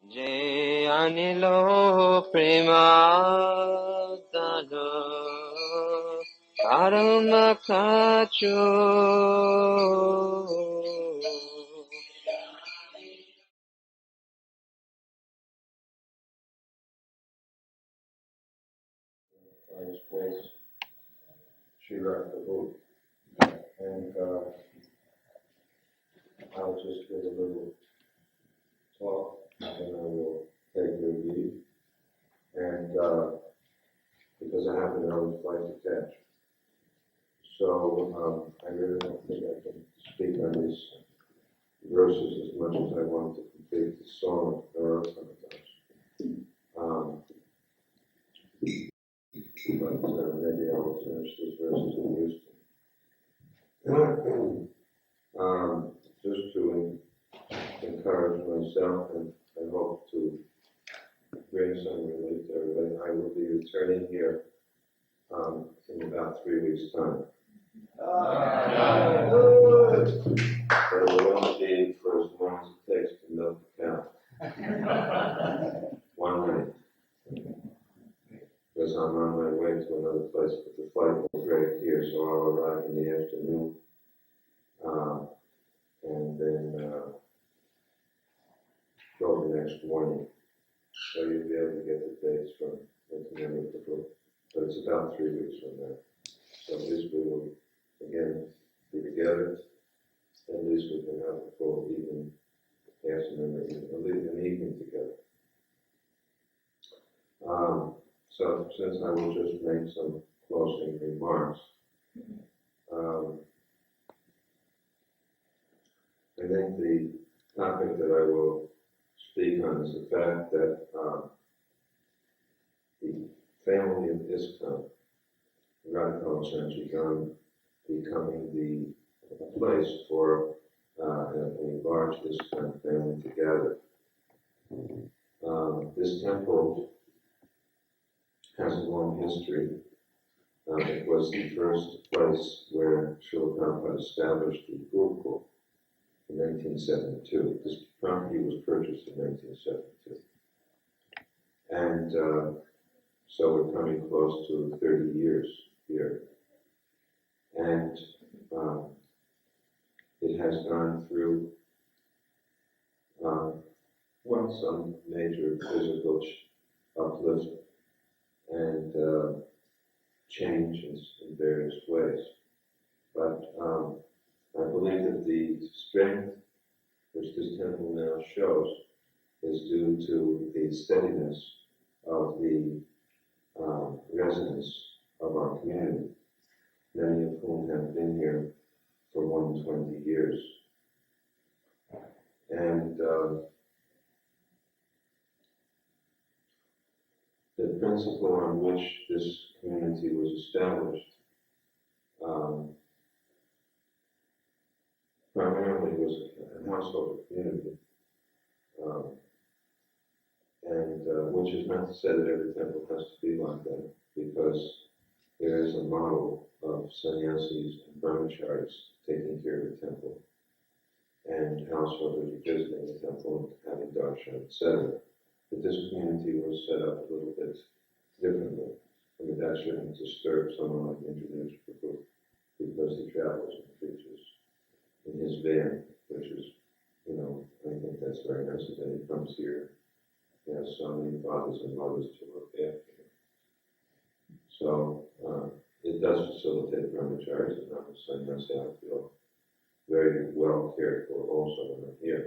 Je anilo premadano karma kacho. His place, Srila Prabhupada, and I'll just give a little talk, and then I will take your lead, and because I have an early flight to catch. So I really don't think I can speak on these verses as much as I want to complete the song of Narottam. But maybe I will finish these verses in Houston. Just to encourage myself, and I hope to bring some relief to everybody. I will be returning here in about 3 weeks' time. But it will only be for as long as it takes to milk the cow. 1 night. Because I'm on my way to another place, but the flight will break here, so I'll arrive in the afternoon. And then go the next morning. So you'll be able to get the dates from the book. But it's about 3 weeks from now. So at least we will again be together. At least we can have a full evening, afternoon, or an evening together. So since I will just make some closing remarks, I think the topic that I will speak on is the fact that the family of ISKCON, Radhakala Sanchigan, becoming the place for a large ISKCON family to gather. This temple has a long history. It was the first place where Srila Prabhupada established the Gurukul in 1972. This property was purchased in 1972. And so we're coming close to 30 years here. And it has gone through some major physical uplift and change in various ways. But I believe that the strength which this temple now shows is due to the steadiness of the residents of our community, many of whom have been here for more than 20 years. And the principle on which this community was established primarily was a household community, and which is not to say that every temple has to be like that, because there is a model of sannyasis and brahmacharis taking care of the temple, and householders visiting the temple and having darshan, etc. But this community was set up a little bit differently. I mean, that shouldn't disturb someone like Indranesh Prabhu, because he travels and preaches in his van, which is, I think that's very nice of him. He comes here, he has so many fathers and mothers to look after him. So it does facilitate brahmacharis, and I'm a sannyasi. I feel very well cared for also when I'm here.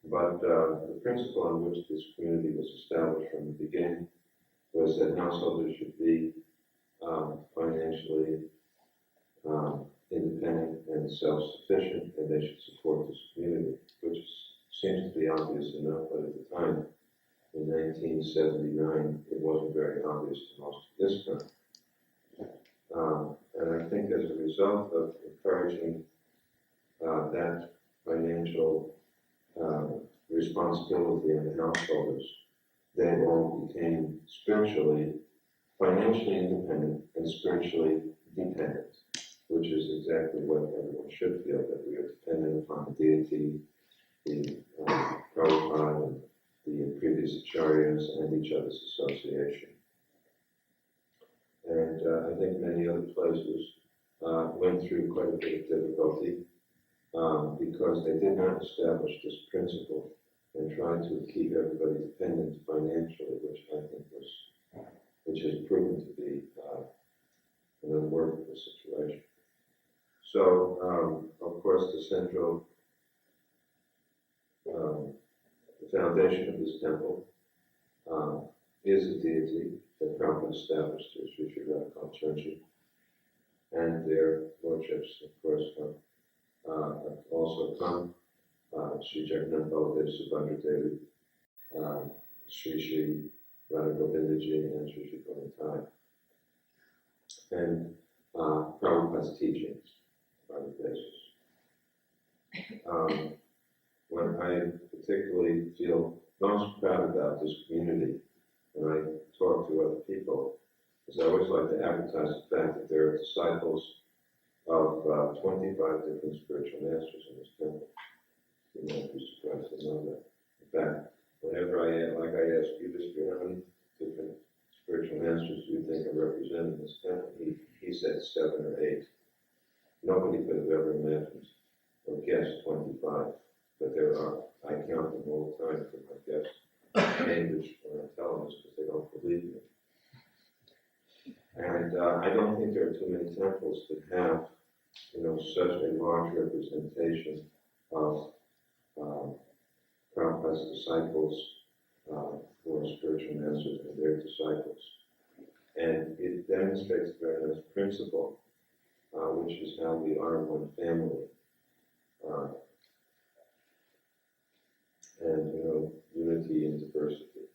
But the principle on which this community was established from the beginning was that householders should be financially independent and self-sufficient, and they should support this community, which seems to be obvious enough, but at the time, in 1979, it wasn't very obvious to most of this time. And I think as a result of encouraging that financial responsibility on the householders, they all became financially independent and spiritually dependent, which is exactly what everyone should feel, that we are dependent upon the deity, the Prabhupada, and the previous acharyas and each other's association. And I think many other places went through quite a bit of difficulty because they did not establish this principle and tried to keep everybody dependent financially, which has proven to be an unworkable situation. So, of course, the central, the foundation of this temple is a deity that Prabhupada established through Sri Sri Radha Church, and their lordships, of course, have also come. Sri Jagannath Baladev Subhadra Devi, Sri Sri Radha Govindaji, and Sri Sri Govintai. And Prabhupada's teachings are the basis. What I particularly feel most proud about this community when I talk to other people is I always like to advertise the fact that there are disciples of 25 different spiritual masters in this temple. You might be surprised to know that. In fact, whenever I ask you this, how many different spiritual masters do you think are represented in this temple? He said 7 or 8. Nobody could have ever imagined or guessed 25, but there are. I count them all the time for my guests in Cambridge when I tell them this because they don't believe me. And I don't think there are too many temples that have, such a large representation of Prabhupada's disciples or spiritual masters and their disciples. And it demonstrates a very nice principle, which is how we are one family. And, unity in diversity.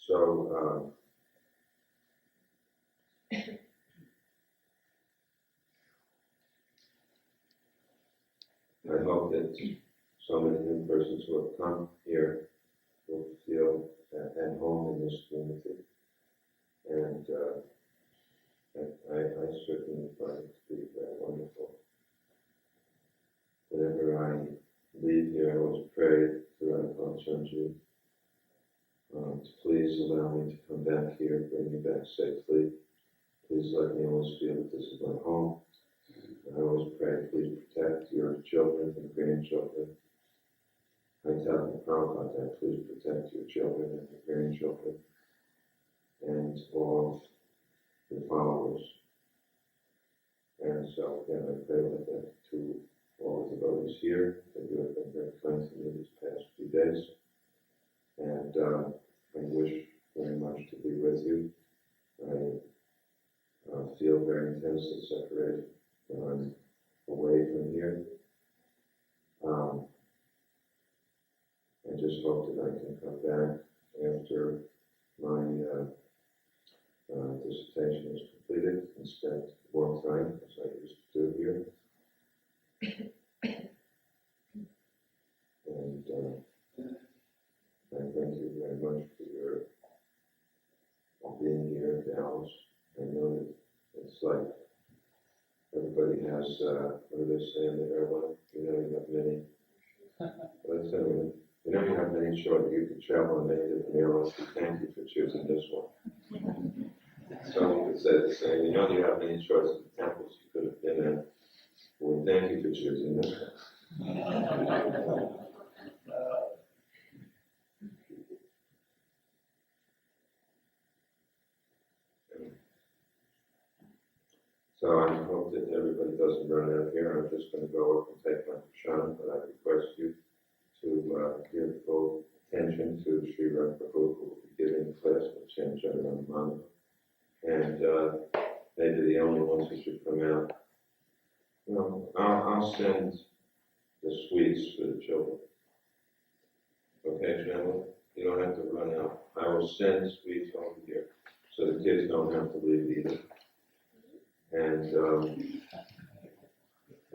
So, I hope that so many new persons who have come here will feel at home in this community. And I certainly find it to be very wonderful. Whenever I leave here, I always pray throughout Consciousness to please allow me to come back here, bring me back safely. Please let me always feel that this is my home. I always pray, please protect your children and grandchildren. I tell Prabhupada that, please protect your children and your grandchildren and all your followers. And so again, I pray like that to all the devotees here, that you have been very kind to me these past few days. And I wish very much to be with you. I feel very intensely separated when I'm away from here. I just hope that I can come back after my dissertation is completed and spend more time as I used to do here. And I thank you very much for your being here in Dallas. I know that it's like everybody has, what do they say in the airline? You have many, let's say, you have many choices. You can travel on many different airlines. We thank you for choosing this one. So you could say the same. You have many choices of temples you could have been in. Well, we thank you for choosing this one. So I hope that everybody doesn't run out here. I'm just going to go up and take my prashad, but I request you to give full attention to Sri Radha Prabhu, who will be giving the class with Chan Chaturanga. And maybe the only ones who should come out. I'll send the sweets for the children. Okay, Chandler? You don't have to run out. I will send sweets over here so the kids don't have to leave either. And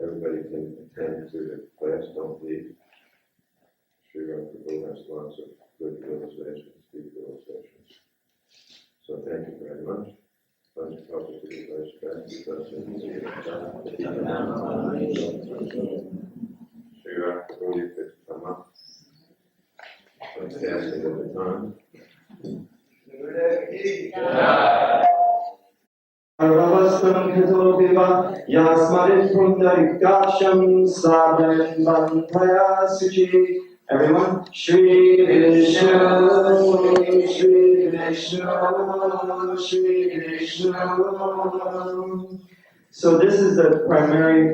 everybody can attend to the class, don't leave. Sri Radha Prabhu has lots of good realizations, deep realizations. So thank you very much. Let's help us to the place back because Sri Radha Prabhu, you could come up. passing of the time. Arvavastam Kito Viva Yasmarit Pundarikasham Sadhan Bandhaya Suchi. Everyone, Shri Vishnu, Shri Vishnu, Shri Vishnu. So this is the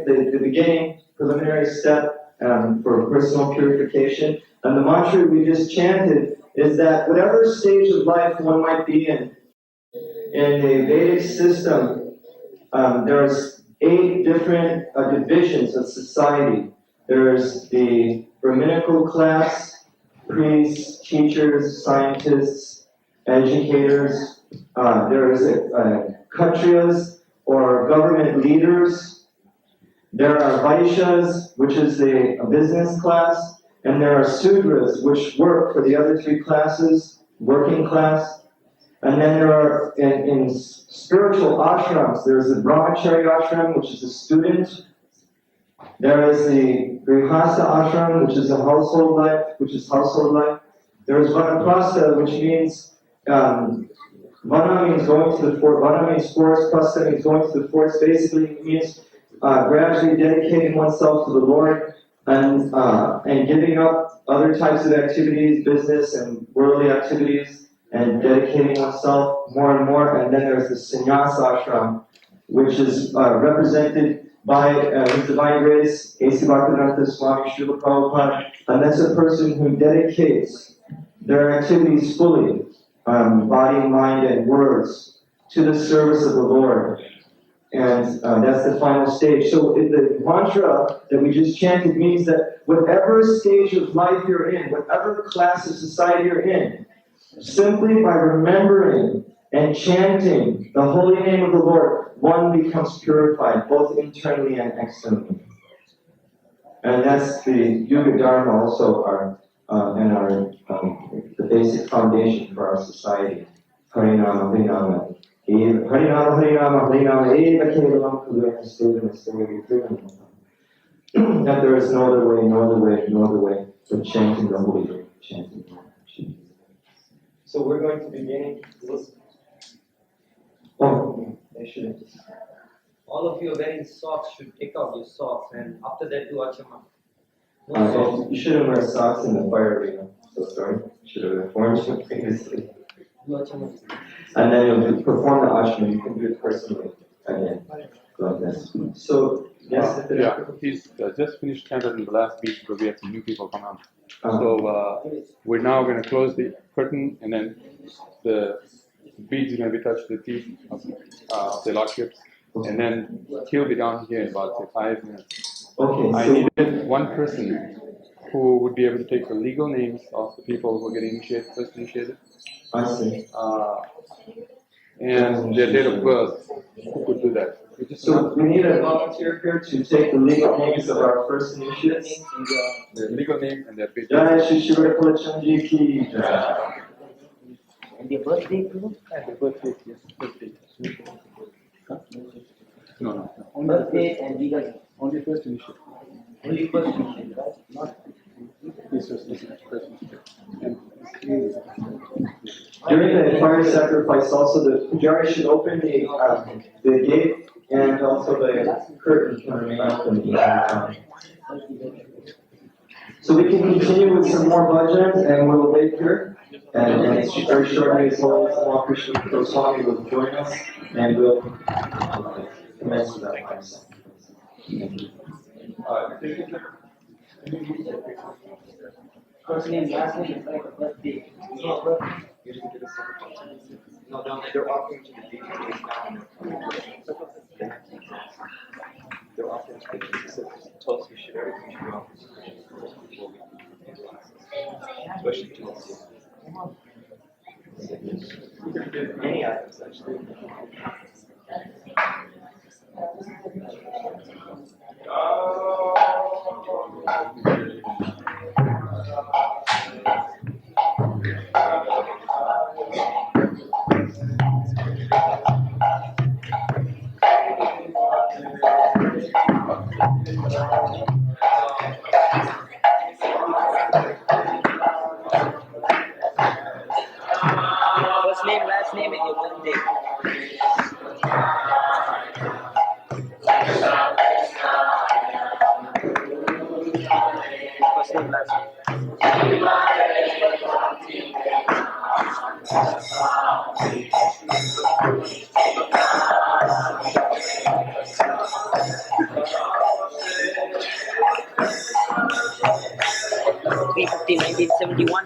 the beginning, preliminary step for personal purification. And the mantra we just chanted is that whatever stage of life one might be in the Vedic system, there's 8 different divisions of society. There's the Brahminical class, priests, teachers, scientists, educators. There's Kshatriyas, or government leaders. There are Vaishyas, which is a business class. And there are Sudras, which work for the other 3 classes, working class. And then there are, in spiritual ashrams, there's the brahmachari ashram, which is a student. There is the grihastha ashram, which is a household life, There is vanaprastha, which means, vana means going to the forest, vana means forest, prastha means going to the forest. Basically, it means gradually dedicating oneself to the Lord and giving up other types of activities, business and worldly activities, and dedicating oneself more and more. And then there's the sannyasa ashram, which is represented by His Divine Grace, A.C. Bhaktivedanta Swami Prabhupada. And that's a person who dedicates their activities fully, body, mind, and words, to the service of the Lord. And that's the final stage. So the mantra that we just chanted means that whatever stage of life you're in, whatever class of society you're in, simply by remembering and chanting the holy name of the Lord, one becomes purified, both internally and externally. And that's the Yuga Dharma also, the basic foundation for our society. Harinama, Harinama. Harinama, Harinama, Harinama, Eva Kevalam Kuluya that there is no other way but chanting the holy name, chanting the holy name. So we're going to begin this. Oh, I shouldn't. All of you are wearing socks should take off your socks and after that do achama. You shouldn't wear socks in the fire arena. So sorry. You should have informed me previously. And then you'll perform the ashram. You can do it personally again. Like this. So, yes? He's just finished chanting in the last beat because we have some new people come on. So we're now going to close the curtain, and then the beads are going to be touched to the teeth of the lordships, and then he'll be down here in about 5 minutes. Okay. I needed one person who would be able to take the legal names of the people who are getting initiated, first initiated. I see. And their date of birth. Who could do that? So we need a volunteer here to take the legal names of our first initiates. Their legal name and their page. Jai Shri Shiva Kulachandji ki Jai. And your birthday too? Their birthday, yes. Birthday. No. Birthday and legal name. Only first initiative. Only first name, right? Not. This was first initiative. And During the fire sacrifice, also the pujari should open the gate and also the curtain can remain open the entire time. So we can continue with some more bhajans and we'll wait here. And very shortly, His Holiness Tamal Krishna Goswami will join us and we'll commence with that fire sacrifice. Thank you. First name, last name, is like a birthday. No birthday. No, they're offering to the DJs now. They're offering to the DJs. Told us we should everything should be offered before we especially to us. Many items actually. 1971.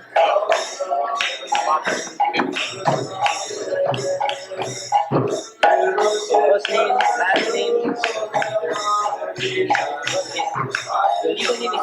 First name, last name. Legal name is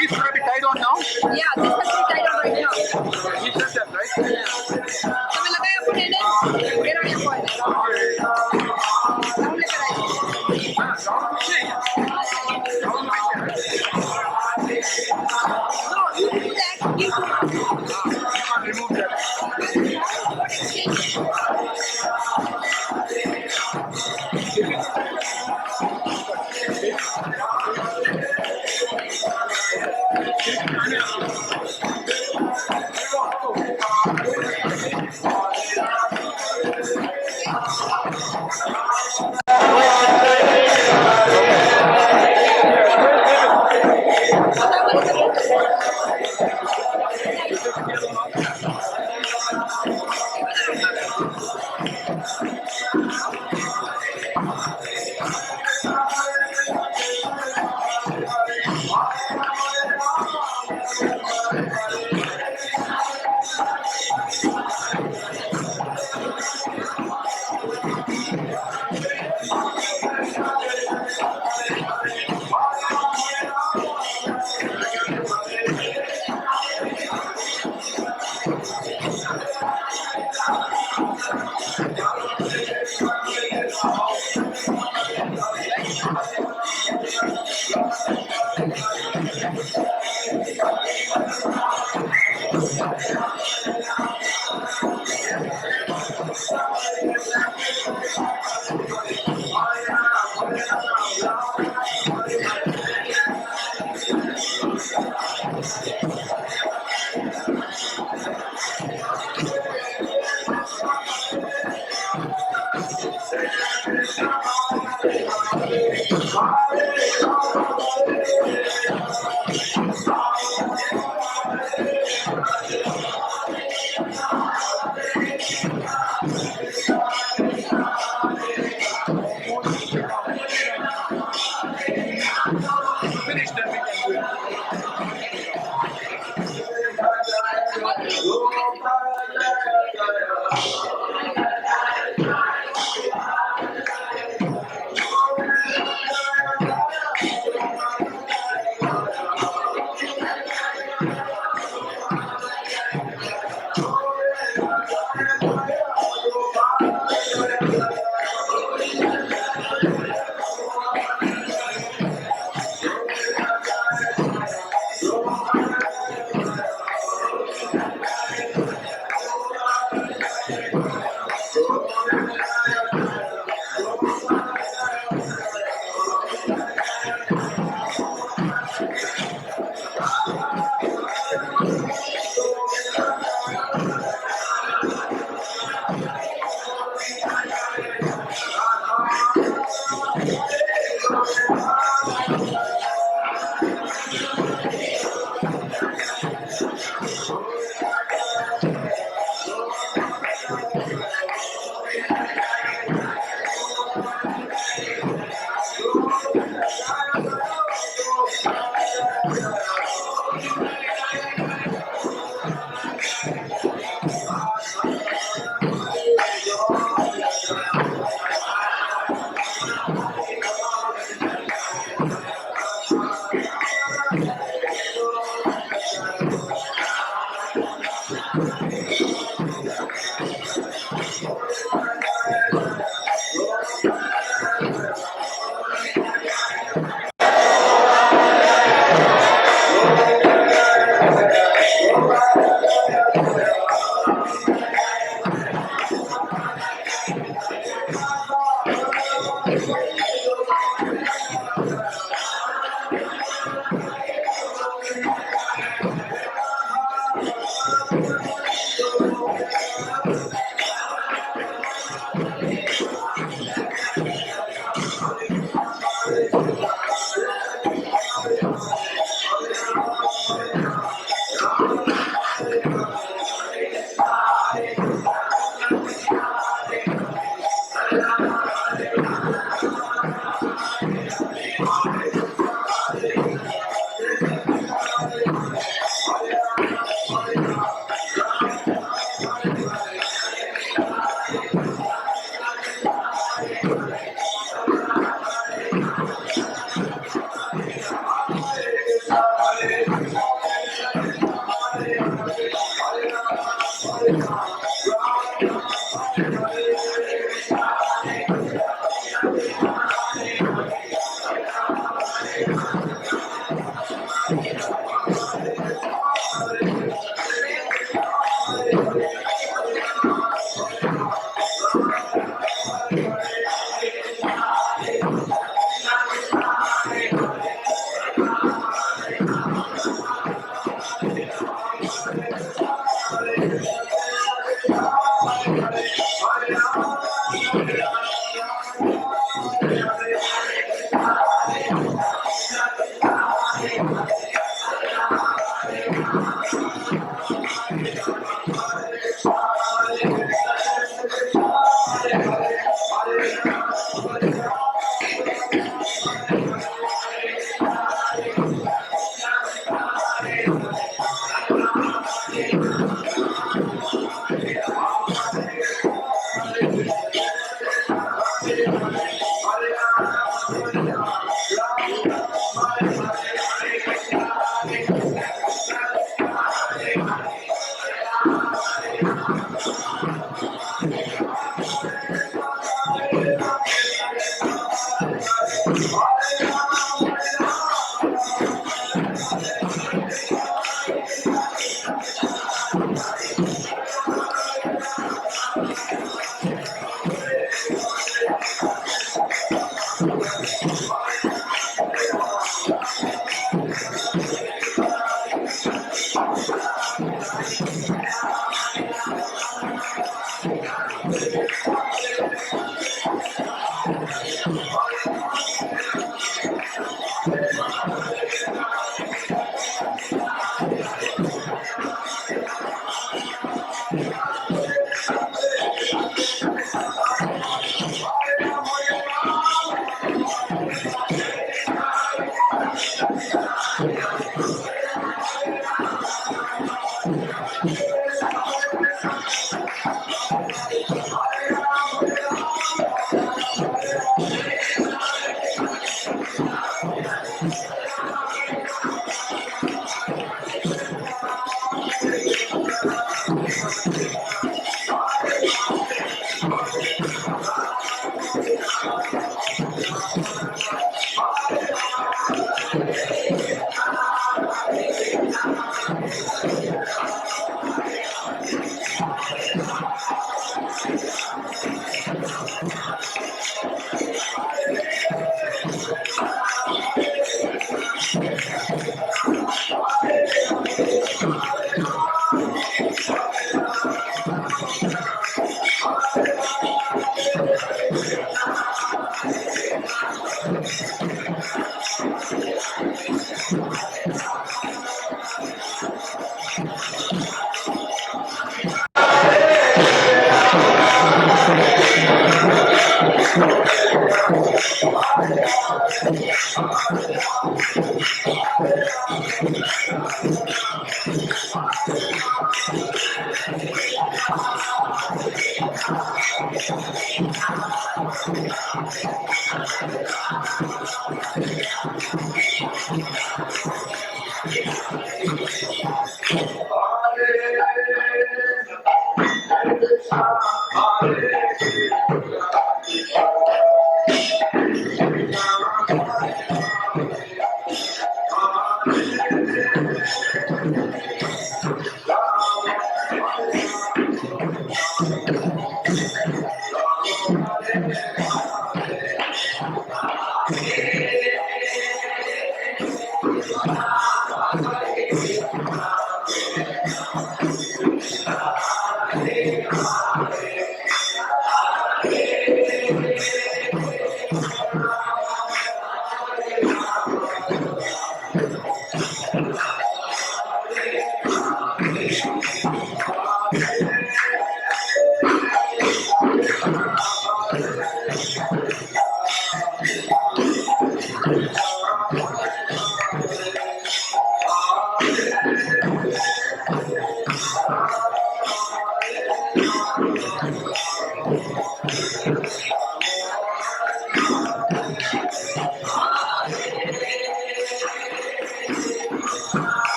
He's going to be tied on now? Yeah, this has to be tied on right now. He said that, right? तो मैं लगाया अपने ने मेरा नहीं point है हम लेकर आए No, you do that. You do that. Remove that.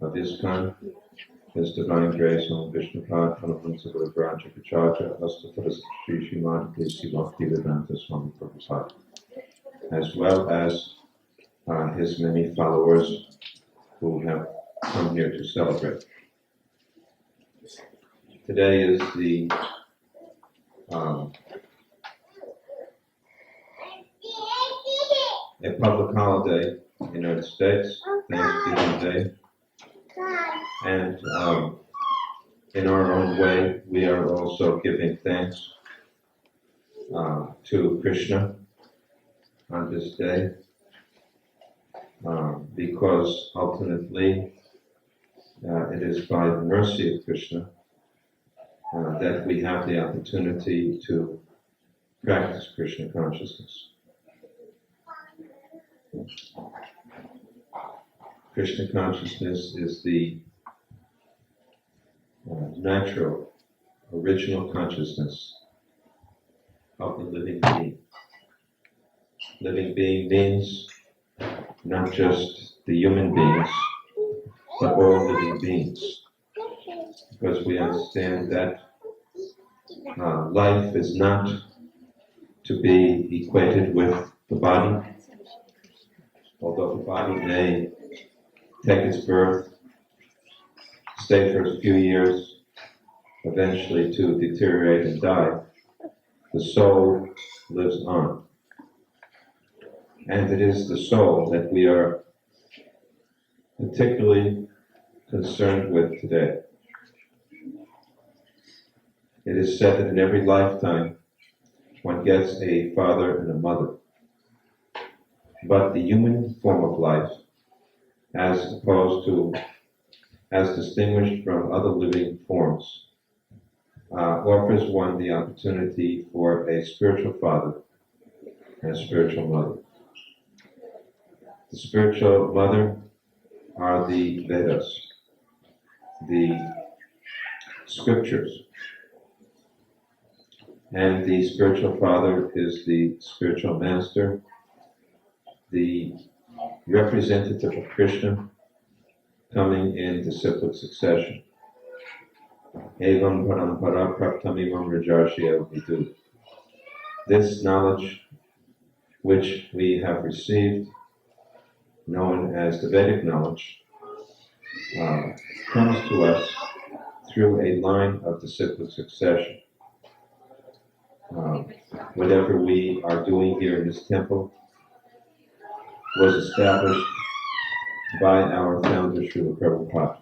Of this kind, His Divine Grace on Krishna Consciousness of Raja Kachacha, Astatara Sri Srimad Bhaktivedanta Swami Prabhupada, as well as his many followers who have come here to celebrate. Today is the a public holiday in the United States, Thanksgiving Day. And in our own way, we are also giving thanks to Krishna on this day, because ultimately it is by the mercy of Krishna that we have the opportunity to practice Krishna consciousness. Krishna consciousness is the natural, original consciousness of the living being. Living being means not just the human beings, but all living beings. Because we understand that life is not to be equated with the body, although the body may take its birth, stay for a few years, eventually to deteriorate and die, the soul lives on. And it is the soul that we are particularly concerned with today. It is said that in every lifetime one gets a father and a mother. But the human form of life, as distinguished from other living forms, offers one the opportunity for a spiritual father and a spiritual mother. The spiritual mother are the Vedas, the scriptures, and the spiritual father is the spiritual master, the representative of Krishna, coming in disciplic succession. Evam parampara praptamimam rajarshya vidu. This knowledge which we have received, known as the Vedic knowledge, comes to us through a line of disciplic succession. whatever we are doing here in this temple was established by our founder, Srila Prabhupada.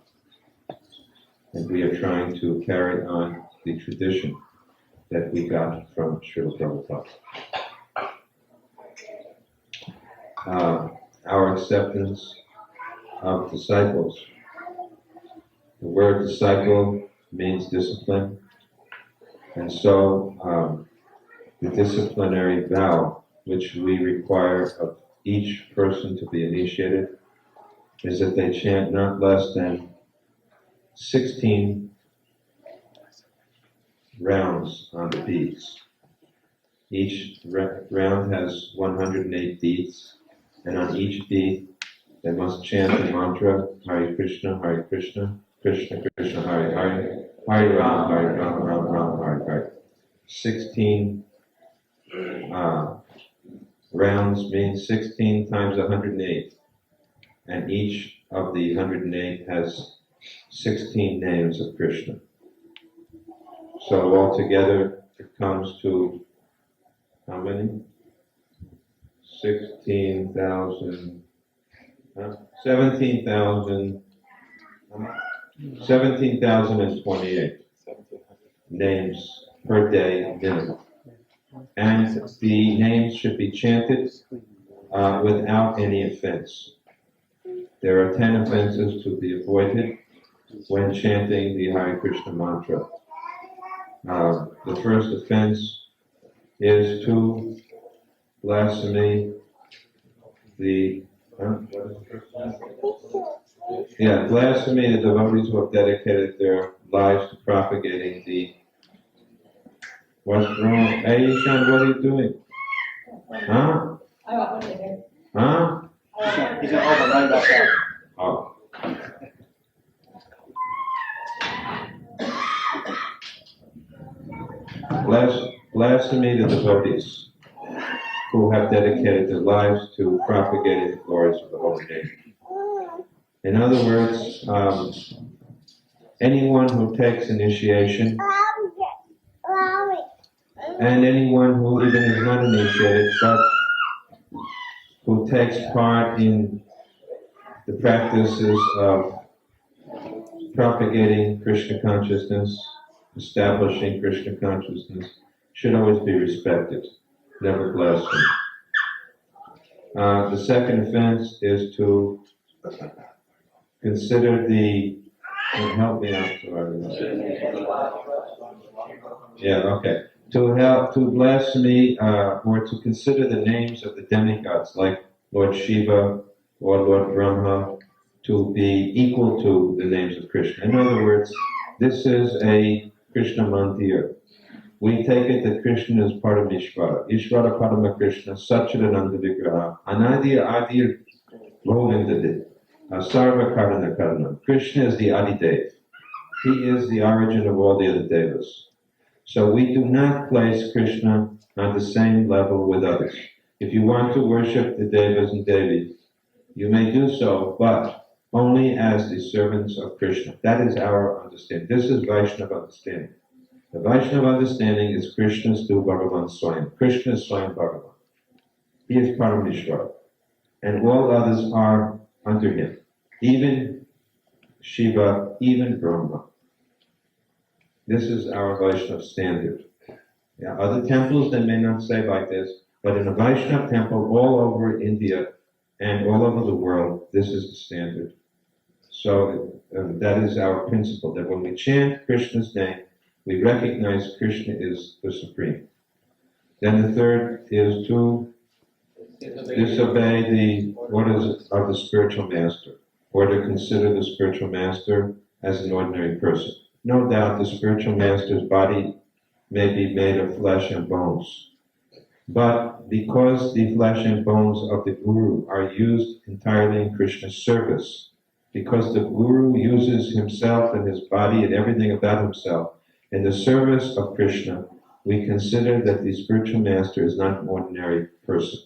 And we are trying to carry on the tradition that we got from Srila Prabhupada. Our acceptance of disciples. The word disciple means discipline. And so the disciplinary vow which we require of each person to be initiated is that they chant not less than 16 rounds on the beads. Each round has 108 beads, and on each bead they must chant the mantra Hare Krishna, Krishna Krishna, Hare Hare, Hare Rama, Rama Rama, Hare Hare. 16 rounds means 16 times 108, and each of the 108 has 16 names of Krishna. So altogether it comes to how many? 17,000 17,028 names per day minimum. And the names should be chanted without any offense. There are 10 offenses to be avoided when chanting the Hare Krishna mantra. The first offense is to blaspheme blaspheme the devotees who have dedicated their lives to propagating the. What's wrong? Hey, Ishan, what are you doing? Huh? Huh? He's gonna open right back up. Oh. Blaspheme the devotees who have dedicated their lives to propagating the glories of the holy name. In other words, anyone who takes initiation and anyone who even is not initiated but who takes part in the practices of propagating Krishna consciousness, establishing Krishna consciousness, should always be respected, never blasphemed. The second offense is to consider the, help me out. To blaspheme or to consider the names of the demigods like Lord Shiva or Lord Brahma to be equal to the names of Krishna. In other words, this is a Krishna mandir. We take it that Krishna is part of Ishvara. Ishvara Padama Krishna, Satchidananda Vigraha, Anadir Adir Govindadit, Sarva Karana Karana. Krishna is the Adidev. He is the origin of all the other devas. So we do not place Krishna on the same level with others. If you want to worship the devas and devis, you may do so, but only as the servants of Krishna. That is our understanding. This is Vaishnava understanding. The Vaishnava understanding is Krishna's to Bhagavan Swayam. Krishna is Swayam Bhagavan. He is Parameshwara. And all others are under him. Even Shiva, even Brahma. This is our Vaishnava standard. Yeah, other temples, they may not say like this, but in a Vaishnava temple all over India and all over the world, this is the standard. So that is our principle, that when we chant Krishna's name, we recognize Krishna is the Supreme. Then the third is to disobey the orders of the spiritual master, or to consider the spiritual master as an ordinary person. No doubt the spiritual master's body may be made of flesh and bones. But because the flesh and bones of the Guru are used entirely in Krishna's service, because the Guru uses himself and his body and everything about himself in the service of Krishna, we consider that the spiritual master is not an ordinary person.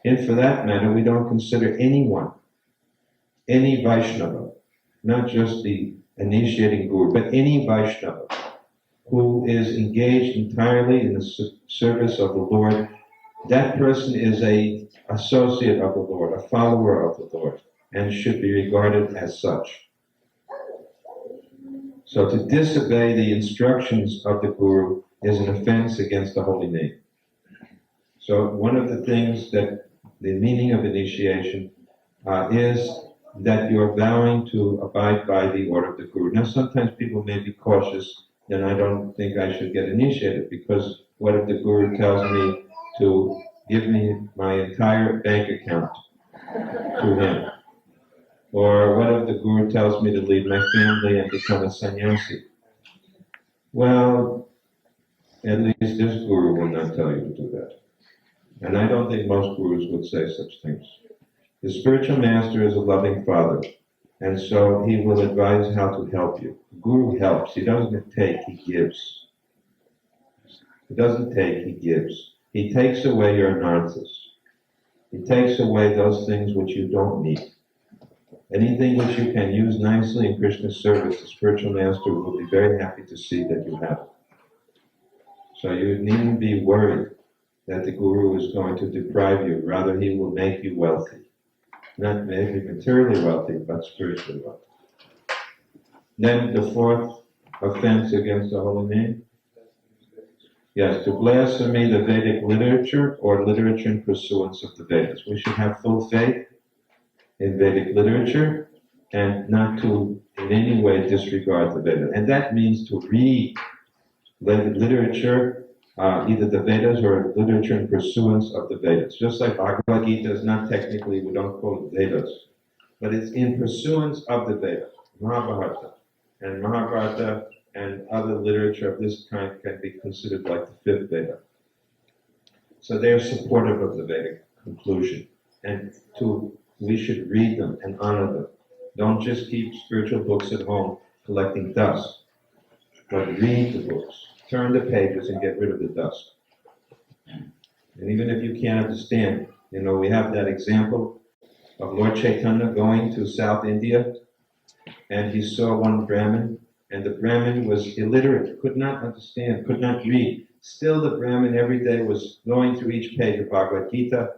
And for that matter, we don't consider anyone, any Vaishnava, not just the initiating Guru, but any Vaishnava, who is engaged entirely in the service of the Lord, that person is a associate of the Lord, a follower of the Lord, and should be regarded as such. So to disobey the instructions of the Guru is an offense against the holy name. So one of the things that the meaning of initiation is that you're vowing to abide by the order of the Guru. Now sometimes people may be cautious, and I don't think I should get initiated, because what if the Guru tells me to give me my entire bank account to him? Or what if the Guru tells me to leave my family and become a sannyasi? Well, at least this Guru will not tell you to do that. And I don't think most Gurus would say such things. The spiritual master is a loving father, and so he will advise how to help you. The Guru helps. He doesn't take, he gives. He doesn't take, he gives. He takes away your anarthas. He takes away those things which you don't need. Anything which you can use nicely in Krishna's service, the spiritual master will be very happy to see that you have it. So you needn't be worried that the Guru is going to deprive you. Rather, he will make you wealthy. Not maybe materially wealthy, but spiritually wealthy. Then the fourth offense against the holy name. Yes, to blaspheme the Vedic literature or literature in pursuance of the Vedas. We should have full faith in Vedic literature and not to in any way disregard the Vedas. And that means to read literature, either the Vedas or literature in pursuance of the Vedas. Just like Bhagavad Gita is not technically, we don't call it Vedas, but it's in pursuance of the Vedas. Mahabharata and Mahabharata and other literature of this kind can be considered like the fifth Veda. So they're supportive of the Vedic conclusion. And we should read them and honor them. Don't just keep spiritual books at home collecting dust, but read the books. Turn the pages and get rid of the dust. And even if you can't understand, we have that example of Lord Chaitanya going to South India, and he saw one Brahmin, and the Brahmin was illiterate, could not understand, could not read. Still the Brahmin every day was going through each page of Bhagavad Gita,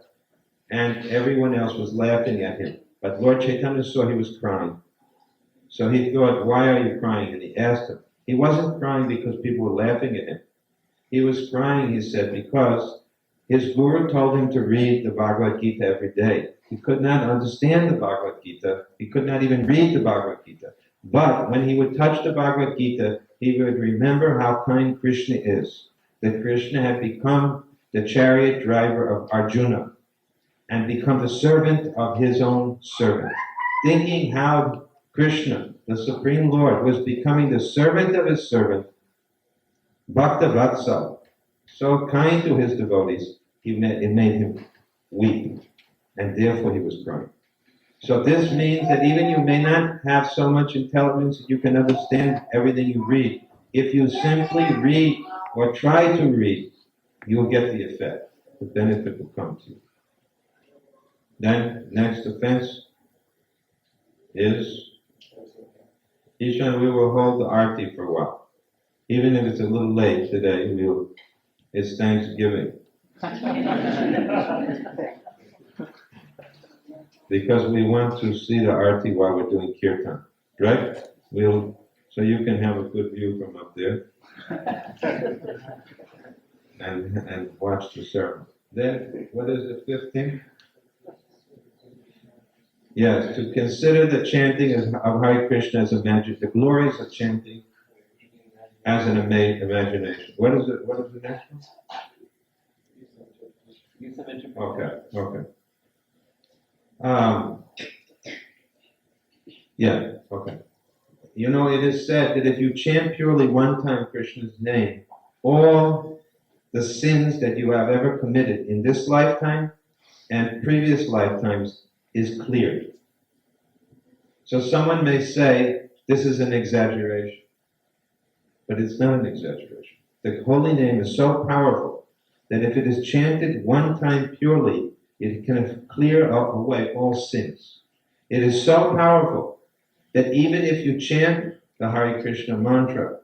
and everyone else was laughing at him. But Lord Chaitanya saw he was crying. So he thought, why are you crying? And he asked him. He wasn't crying because people were laughing at him. He was crying, he said, because his Guru told him to read the Bhagavad Gita every day. He could not understand the Bhagavad Gita. He could not even read the Bhagavad Gita. But when he would touch the Bhagavad Gita, he would remember how kind Krishna is. That Krishna had become the chariot driver of Arjuna and become the servant of his own servant. Thinking how Krishna, the Supreme Lord, was becoming the servant of his servant, Bhaktivedanta, so kind to his devotees, it made him weep, and therefore he was crying. So this means that even you may not have so much intelligence that you can understand everything you read. If you simply read or try to read, you'll get the effect. The benefit will come to you. Then, next offense is, Ishan, we will hold the arti for a while. Even if it's a little late today, it's Thanksgiving. Because we want to see the arti while we're doing kirtan, right? So you can have a good view from up there and watch the ceremony. Then, what is the fifth thing? Yes, to consider the chanting of Hare Krishna as the glories of chanting as an imagination. What is the next one? Okay. Okay. It is said that if you chant purely one time Krishna's name, all the sins that you have ever committed in this lifetime and previous lifetimes is cleared. So someone may say, this is an exaggeration. But it's not an exaggeration. The holy name is so powerful that if it is chanted one time purely, it can clear away all sins. It is so powerful that even if you chant the Hare Krishna mantra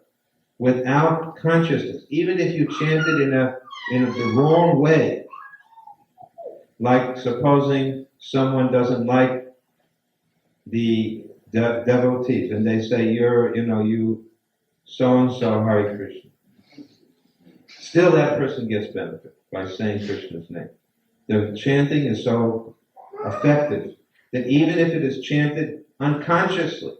without consciousness, even if you chant it in the wrong way, like supposing someone doesn't like the devotees, and they say, you so-and-so Hare Krishna. Still that person gets benefit by saying Krishna's name. The chanting is so effective that even if it is chanted unconsciously,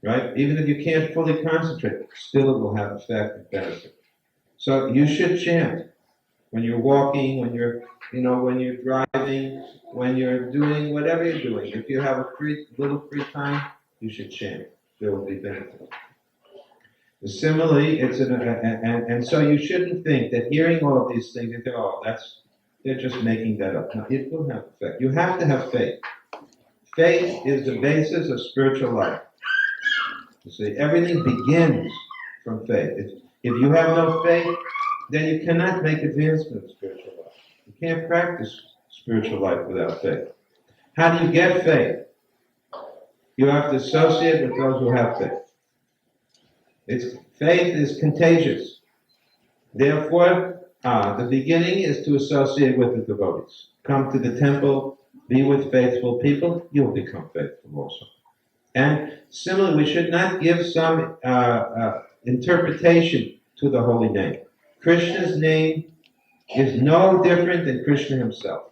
right? Even if you can't fully concentrate, still it will have effect and benefit. So you should chant when you're walking, when you're driving, when you're doing whatever you're doing. If you have a little free time, you should chant. There will be benefit. Similarly, and so you shouldn't think that hearing all of these things, you think, they're just making that up. No, it will have effect. You have to have faith. Faith is the basis of spiritual life. You see, everything begins from faith. If you have no faith, then you cannot make advancement in spiritual life. You can't practice spiritual life without faith. How do you get faith? You have to associate with those who have faith. Faith is contagious. Therefore, the beginning is to associate with the devotees. Come to the temple, be with faithful people, you'll become faithful also. And similarly, we should not give some interpretation to the holy name. Krishna's name is no different than Krishna himself.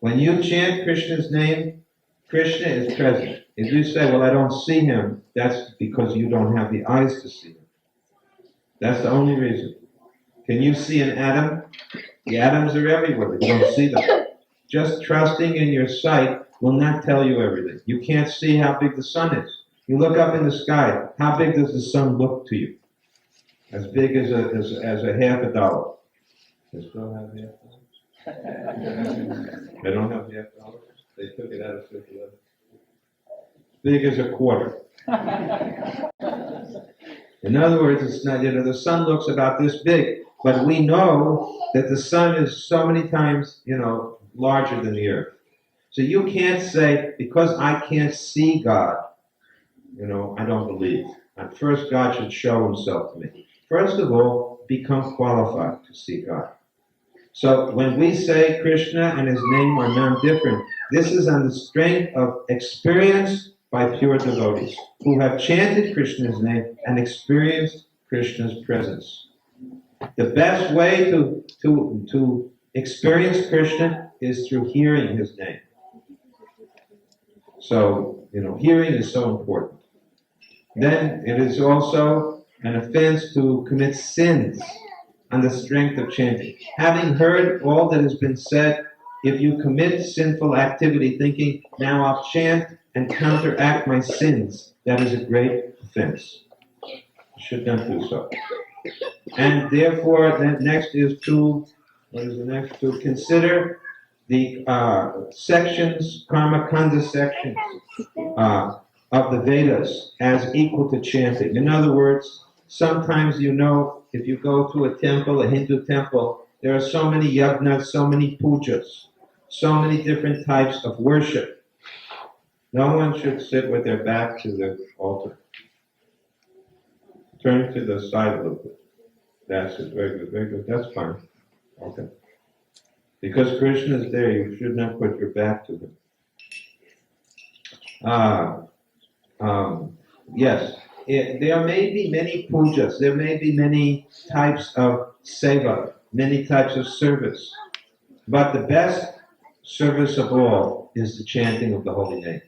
When you chant Krishna's name, Krishna is present. If you say, I don't see him, that's because you don't have the eyes to see him. That's the only reason. Can you see an atom? The atoms are everywhere, but you don't see them. Just trusting in your sight will not tell you everything. You can't see how big the sun is. You look up in the sky, how big does the sun look to you? As big as a $50. They still have $50? They don't have $50? They took it out of circulation. Big as a quarter. In other words, it's not, the sun looks about this big, but we know that the sun is so many times, larger than the earth. So you can't say, because I can't see God, I don't believe. And first, God should show himself to me. First of all, become qualified to see God. So when we say Krishna and his name are non-different, this is on the strength of experience by pure devotees who have chanted Krishna's name and experienced Krishna's presence. The best way to experience Krishna is through hearing his name. So, hearing is so important. Then it is also an offense to commit sins on the strength of chanting. Having heard all that has been said, if you commit sinful activity thinking, now I'll chant and counteract my sins, that is a great offense. You should not do so. And therefore, the next is to consider the sections, Karma Kanda sections of the Vedas as equal to chanting. In other words, sometimes if you go to a temple, a Hindu temple, there are so many yagnas, so many pujas, so many different types of worship. No one should sit with their back to the altar. Turn to the side a little bit. That's it. Very good, very good. That's fine. Okay. Because Krishna is there, you should not put your back to him. Yes. There may be many pujas, there may be many types of seva, many types of service. But the best service of all is the chanting of the holy name.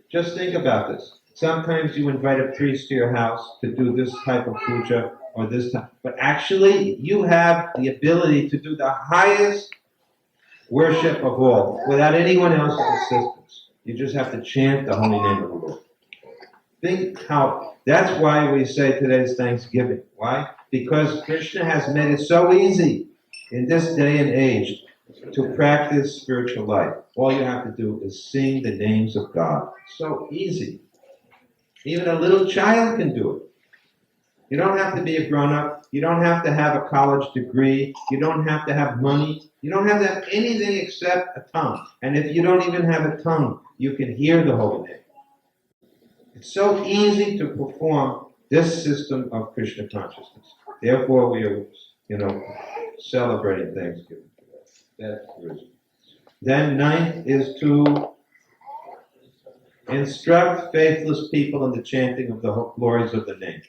Just think about this. Sometimes you invite a priest to your house to do this type of puja or this type, but actually you have the ability to do the highest worship of all without anyone else's assistance. You just have to chant the holy name of the Lord. That's why we say today's Thanksgiving. Why? Because Krishna has made it so easy in this day and age to practice spiritual life. All you have to do is sing the names of God. So easy. Even a little child can do it. You don't have to be a grown-up. You don't have to have a college degree. You don't have to have money. You don't have to have anything except a tongue. And if you don't even have a tongue, you can hear the holy name. It's so easy to perform this system of Krishna consciousness. Therefore, we are, celebrating Thanksgiving. That's the reason. Then ninth is to instruct faithless people in the chanting of the glories of the name.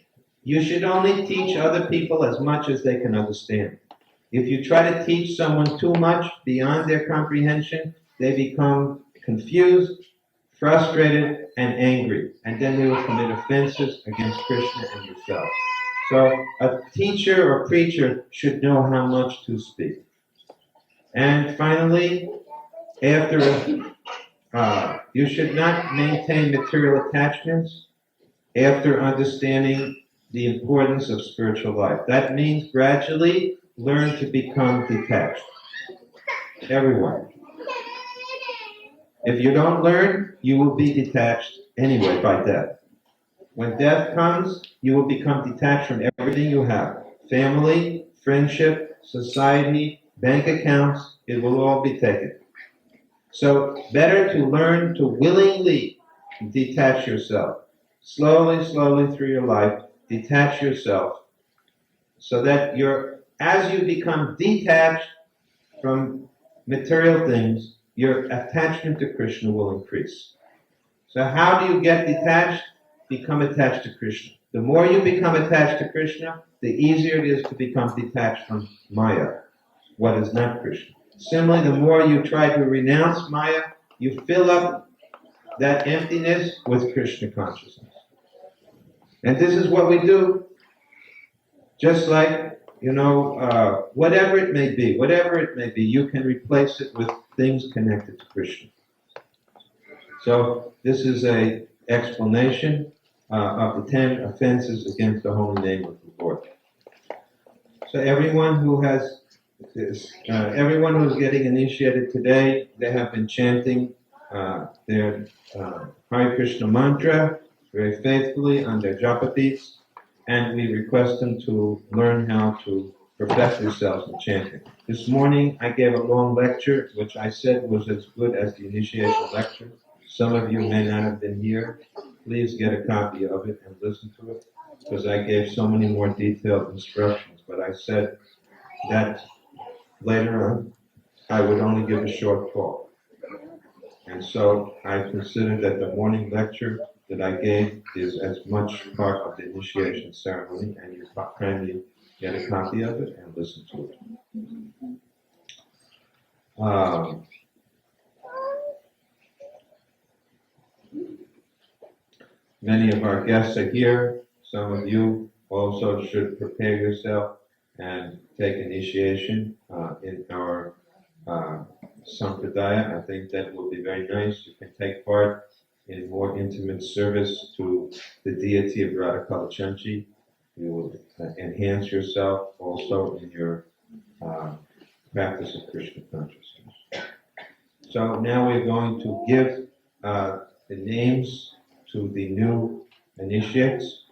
You should only teach other people as much as they can understand. If you try to teach someone too much beyond their comprehension, they become confused, frustrated, and angry, and then they will commit offenses against Krishna and yourself. So a teacher or preacher should know how much to speak. And finally, you should not maintain material attachments after understanding the importance of spiritual life. That means gradually learn to become detached. Everyone. If you don't learn, you will be detached anyway by death. When death comes, you will become detached from everything you have. Family, friendship, society, bank accounts, it will all be taken. So better to learn to willingly detach yourself. Slowly through your life, detach yourself so that as you become detached from material things, your attachment to Krishna will increase. So how do you get detached? Become attached to Krishna. The more you become attached to Krishna, the easier it is to become detached from Maya, what is not Krishna. Similarly, the more you try to renounce Maya, you fill up that emptiness with Krishna consciousness. And this is what we do. Just like, whatever it may be, you can replace it with things connected to Krishna. So this is an explanation of the 10 offenses against the holy name of the Lord. So everyone who's getting initiated today, they have been chanting their Hare Krishna mantra very faithfully on their japa beats, and we request them to learn how to perfect themselves in chanting. This morning I gave a long lecture, which I said was as good as the initiation lecture. Some of you may not have been here. Please get a copy of it and listen to it, because I gave so many more detailed instructions. But I said that later on I would only give a short talk. And so I consider that the morning lecture that I gave is as much part of the initiation ceremony, and you kindly get a copy of it and listen to it. Many of our guests are here. Some of you also should prepare yourself and take initiation in our sampradaya. I think that will be very nice. You can take part in more intimate service to the deity of Radha Kalachanchi. You will enhance yourself also in your practice of Krishna consciousness. So now we're going to give the names to the new initiates.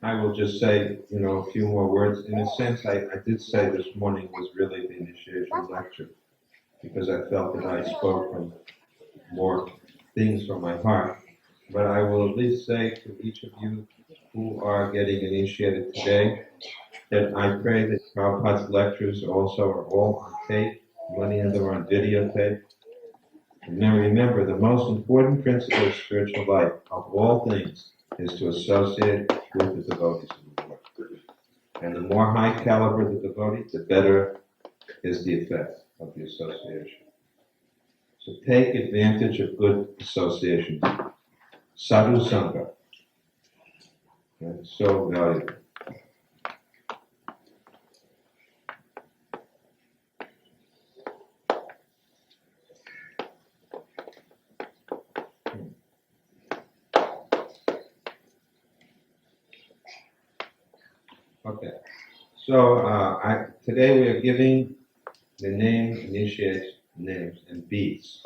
I will just say, a few more words. In a sense, I did say this morning was really the initiation lecture, because I felt that I spoke from more things from my heart. But I will at least say to each of you who are getting initiated today, that I pray that Prabhupada's lectures also are all on tape. Many of them are on videotape. And now remember, the most important principle of spiritual life, of all things, is to associate with the devotees of the Lord. And the more high caliber the devotee, the better is the effect of the association. So take advantage of good association. Sadhu Sangha. That's so valuable. Okay, so today we are giving the name, initiates names, and beads.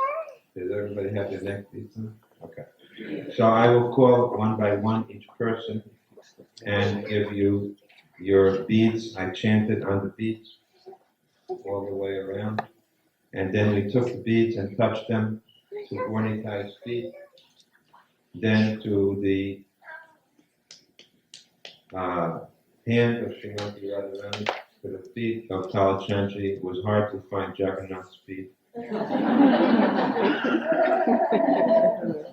Does everybody have their neck beads on? Okay. So I will call one by one each person and give you your beads. I chanted on the beads all the way around. And then we took the beads and touched them Subordinatized feet, then to the hand of Srimati Radharani, to the feet of Kalachandji. It was hard to find Jagannath's feet.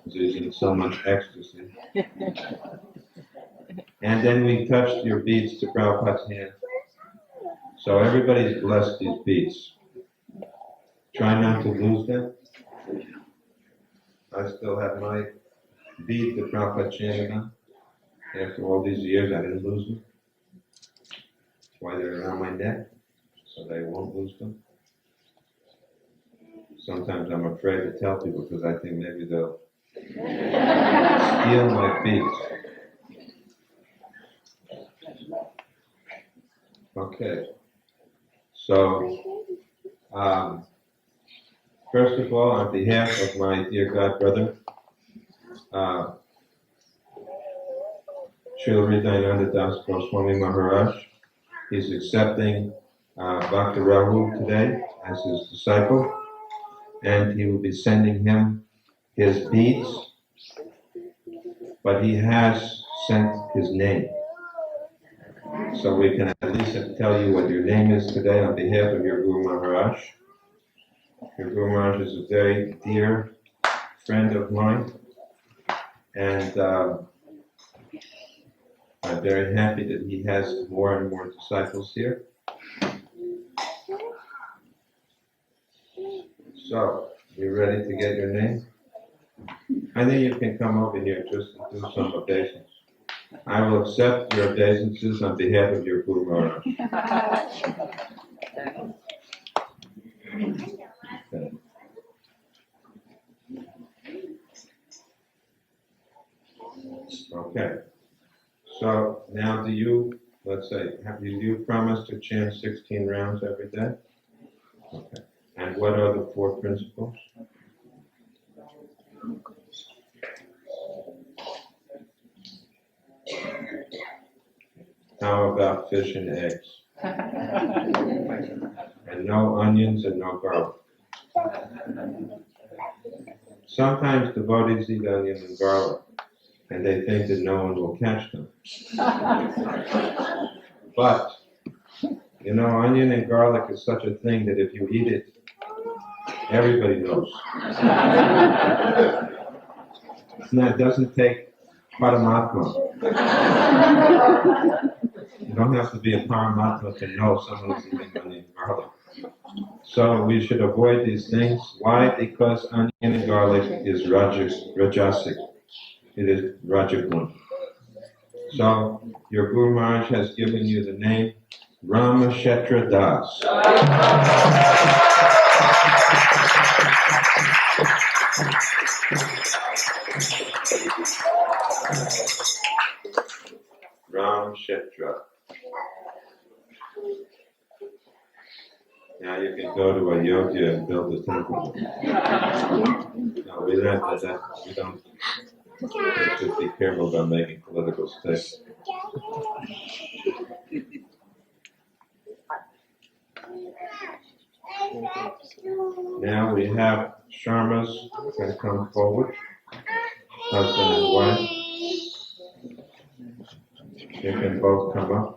He's in so much ecstasy. And then we touched your beads to Prabhupada's hand. So everybody's blessed these beads. Try not to lose them. I still have my bead that Prabhupada chanted on. After all these years, I didn't lose them. That's why they're around my neck, so they won't lose them. Sometimes I'm afraid to tell people because I think maybe they'll steal my beads. Okay. So, first of all, on behalf of my dear God brother, Srila Hridayananda Das Goswami Maharaj, he's accepting Bhakti Rahu today as his disciple, and he will be sending him his beads, but he has sent his name. So we can at least tell you what your name is today on behalf of your Guru Maharaj. Your Guru Maharaj is a very dear friend of mine, and I'm very happy that he has more and more disciples here. So, you ready to get your name? I think you can come over here just to do some obeisance. I will accept your obeisances on behalf of your Guru Maharaj. Okay. So now do you, let's say, do you promise to chant 16 rounds every day? Okay. And what are the 4 principles? How about fish and eggs? And no onions and no garlic. Sometimes devotees eat onion and garlic, and they think that no one will catch them. But, you know, onion and garlic is such a thing that if you eat it, everybody knows. It doesn't take Paramatma. You don't have to be a Paramatma to know someone is eating onion and garlic. So we should avoid these things. Why? Because onion and garlic is rajasic. It is Rajagun. So your Guru Maharaj has given you the name Ramashetra Das. Ramashetra. Now you can go to Ayodhya and build a temple. No, we don't. We should be careful about making political statements. Now we have Sharmas can come forward, husband and wife. They can both come up.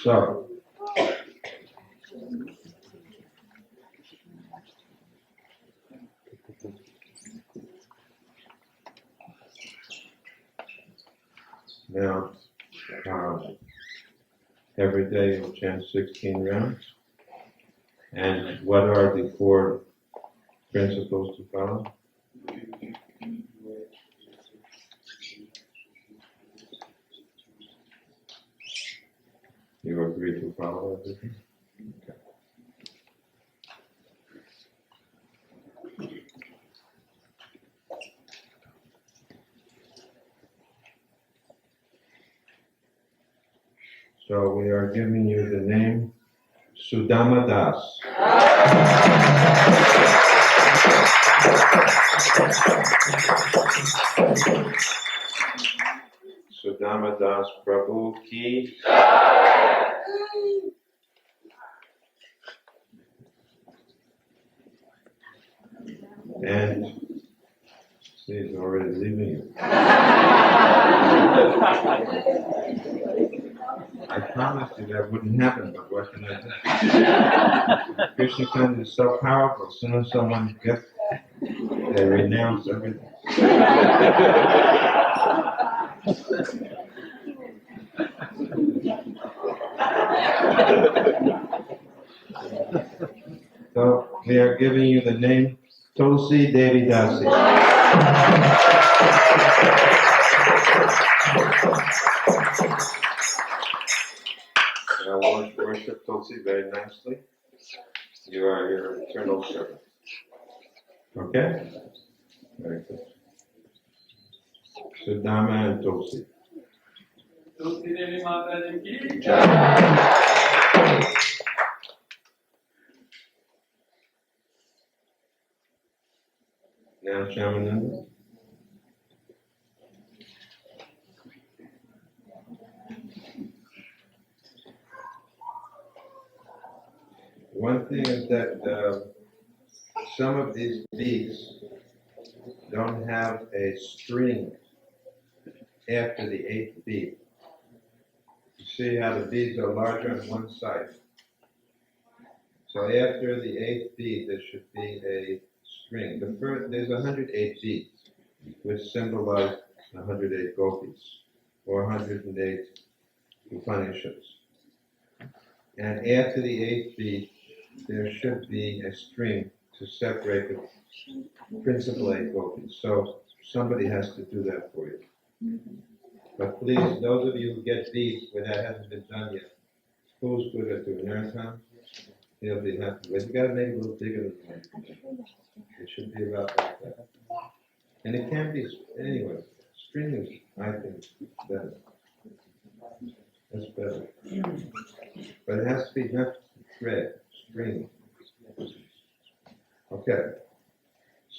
So, now, every day you'll chant 16 rounds. And what are the 4 principles to follow? Your follow everything? Okay. So we are giving you the name Sudama Das. Sudama Das Prabhu Ki. And he's already leaving you. I promised you that wouldn't happen, but what can I do? Krishna Consciousness is so powerful, as soon as someone gets, they renounce everything. So we are giving you the name Tulsi Devi Dasi. Now worship Tulsi very nicely. You are your eternal servant. Okay? Very good. Sudama and Tulsi. Tulsi Devi Mataji ki. Now Shamananda. One thing is that some of these beads don't have a string after the 8th bead. You see how the beads are larger on one side. So after the 8th bead, there should be a string. There's 108 beads, which symbolize 108 gopis, or 108 Upanishads. And after the 8th bead, there should be a string to separate the principal 8 gopis. So somebody has to do that for you. But please, those of you who get beads where that hasn't been done yet, who's good at doing Naratan? He'll be happy. But you gotta make it a little bigger than that. It should be about like that. And it can be, anyway, string is, I think, better. That's better. But it has to be not thread, string. Okay.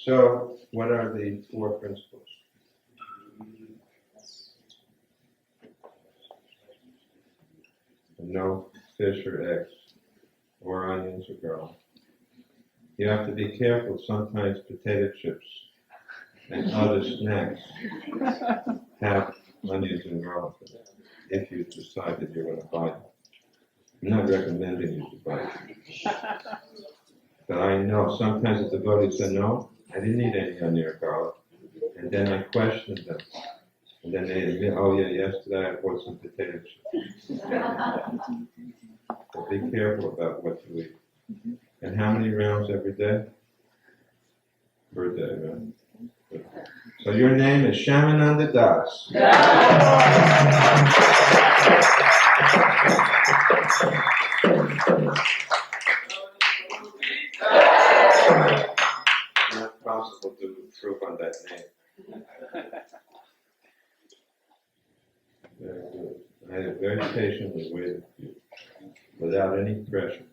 So, what are the 4 principles? No fish or eggs, or onions or garlic. You have to be careful. Sometimes potato chips and other snacks have onions and garlic in it, if you decide that you're going to buy them. I'm not recommending you to buy them. But I know sometimes the devotees say, no, I didn't eat any onion or garlic. And then I questioned them. And then they admit, oh yeah, yesterday I bought some potato chips. So be careful about what you eat. And how many rounds every day? Per day, right? So your name is Shamananda Das. Not possible to improve on that name. Very good. I have very patiently waited for you, without any pressure.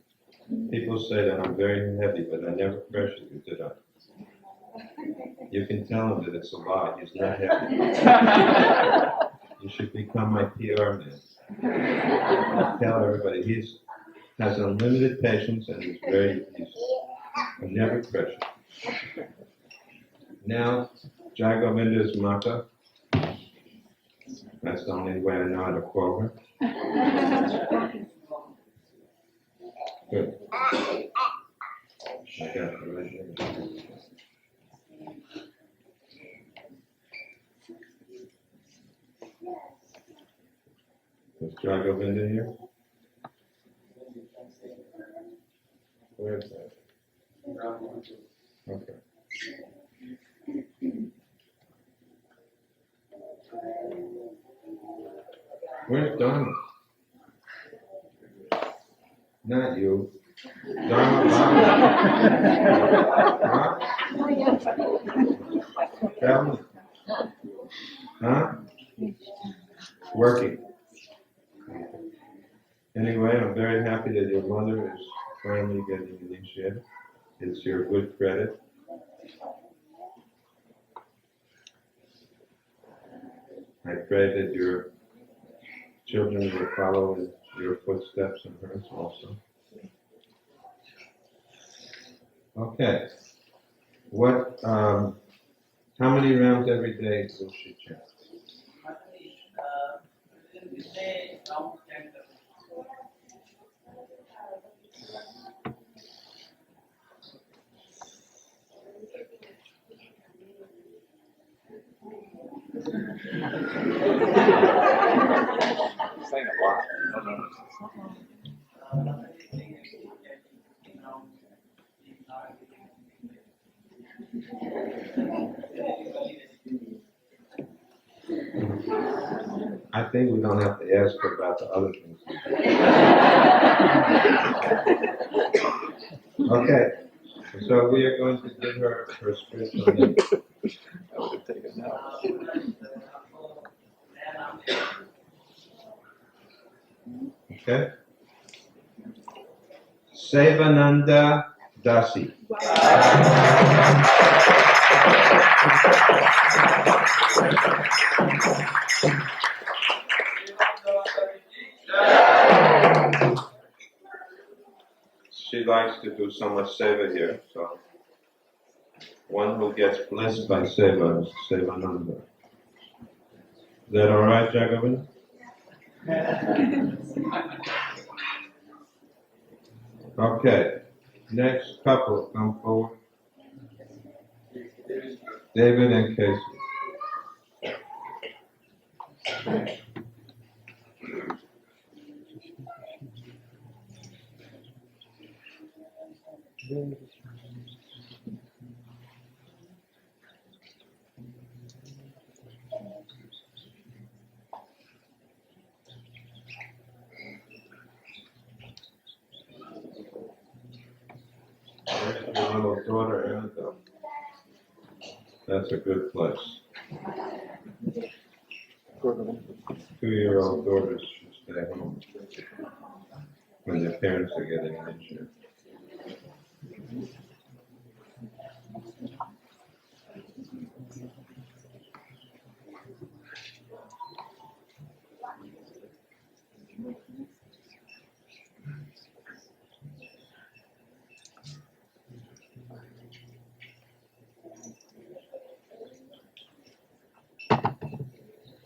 People say that I'm very heavy, but I never pressured you, did I? You can tell him that it's a lie. He's not heavy. You should become my PR man. Tell everybody he has unlimited patience and I'm never pressured. Now, Jai Govinda's Mata. That's the only way I know how to quote her. Good. I got it right here. Is Jai Govinda here? Where is that? Okay. Where's Donna? Not you. Dharma Bhakti. Huh? Tell me. Huh? Working. Anyway, I'm very happy that your mother is finally getting initiated. It's your good credit. I pray that your children will follow in your footsteps and hers also. Okay. How many rounds every day will she chant? Saying a lot. I think we don't have to ask her about the other things. Okay, so we are going to give her her spiritual name. I would have taken that. Okay? Sevananda Dasi. She likes to do so much seva here, so one who gets blessed by seva is Sevananda. Is that all right, Jagavan? Okay, next couple come forward. David and Casey. There's your little daughter, Erica. That's a good place. 2-year-old daughters should stay home when their parents are getting injured.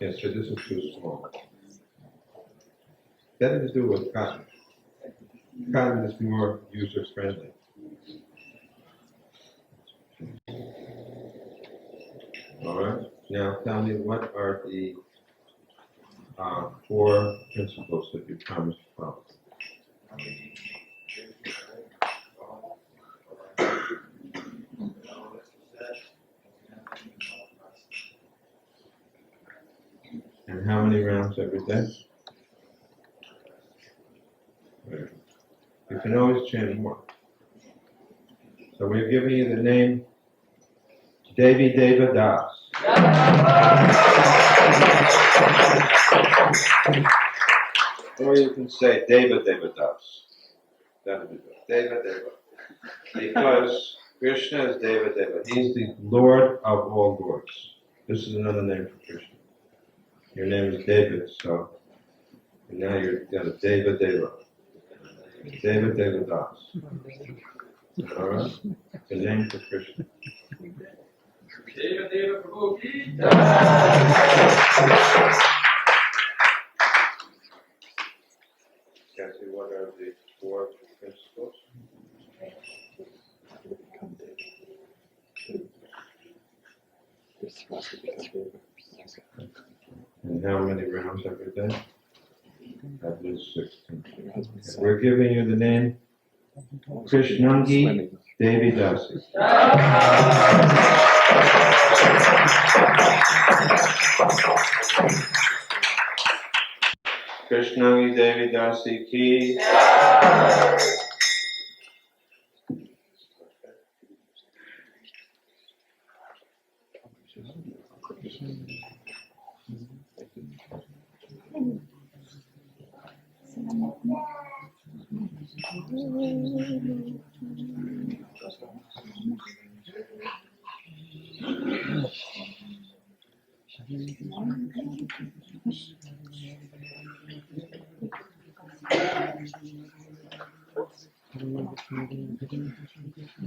Yes, so this is too small. That has to do with cotton. Cotton is more user-friendly. All right. Now tell me, what are the 4 principles that you promised to follow? And how many rounds every day? You can always chant more. So we're giving you the name Devi Deva Das. Or you can say Deva Deva Das. That'll be good. Deva Deva. Because Krishna is Deva Deva. He's the Lord of all lords. This is another name for Krishna. Your name is David, so now you're got a Deva Deva. Deva Deva Das. Alright? It's a name for Krishna. Deva Deva Prabhu ki Kathy, what are the 4 principles? And how many rounds every day? At least 16. We're giving you the name Krishnangi Devi Dasi. Krishnani Devi Dasi ki.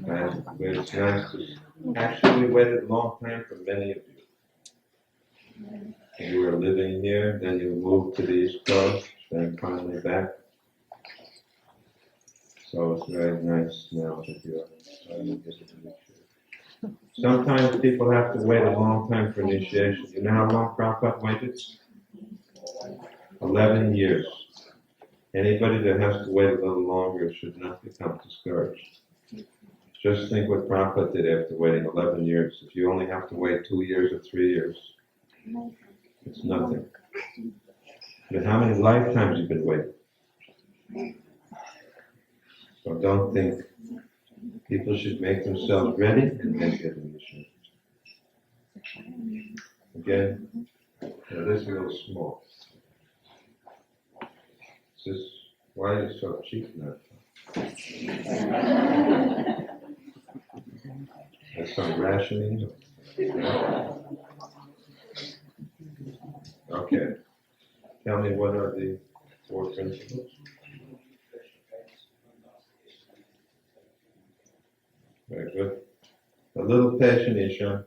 And it's nice to actually we waited a long time for many of you. You were living here, then you moved to the East Coast, then finally back. So it's very nice now that you're getting initiated. Sometimes people have to wait a long time for initiation. You know how long Prabhupada waited? 11 years. Anybody that has to wait a little longer should not become discouraged. Just think what Prabhupada did after waiting 11 years. If you only have to wait 2 years or 3 years, it's nothing. But how many lifetimes you've been waiting? So don't think people should make themselves ready and then get initiated. Again, now this is a little small. This, why are you so cheap now? There's some rationing. Okay. Tell me, what are the 4 principles? Very good. A little patient, Isha.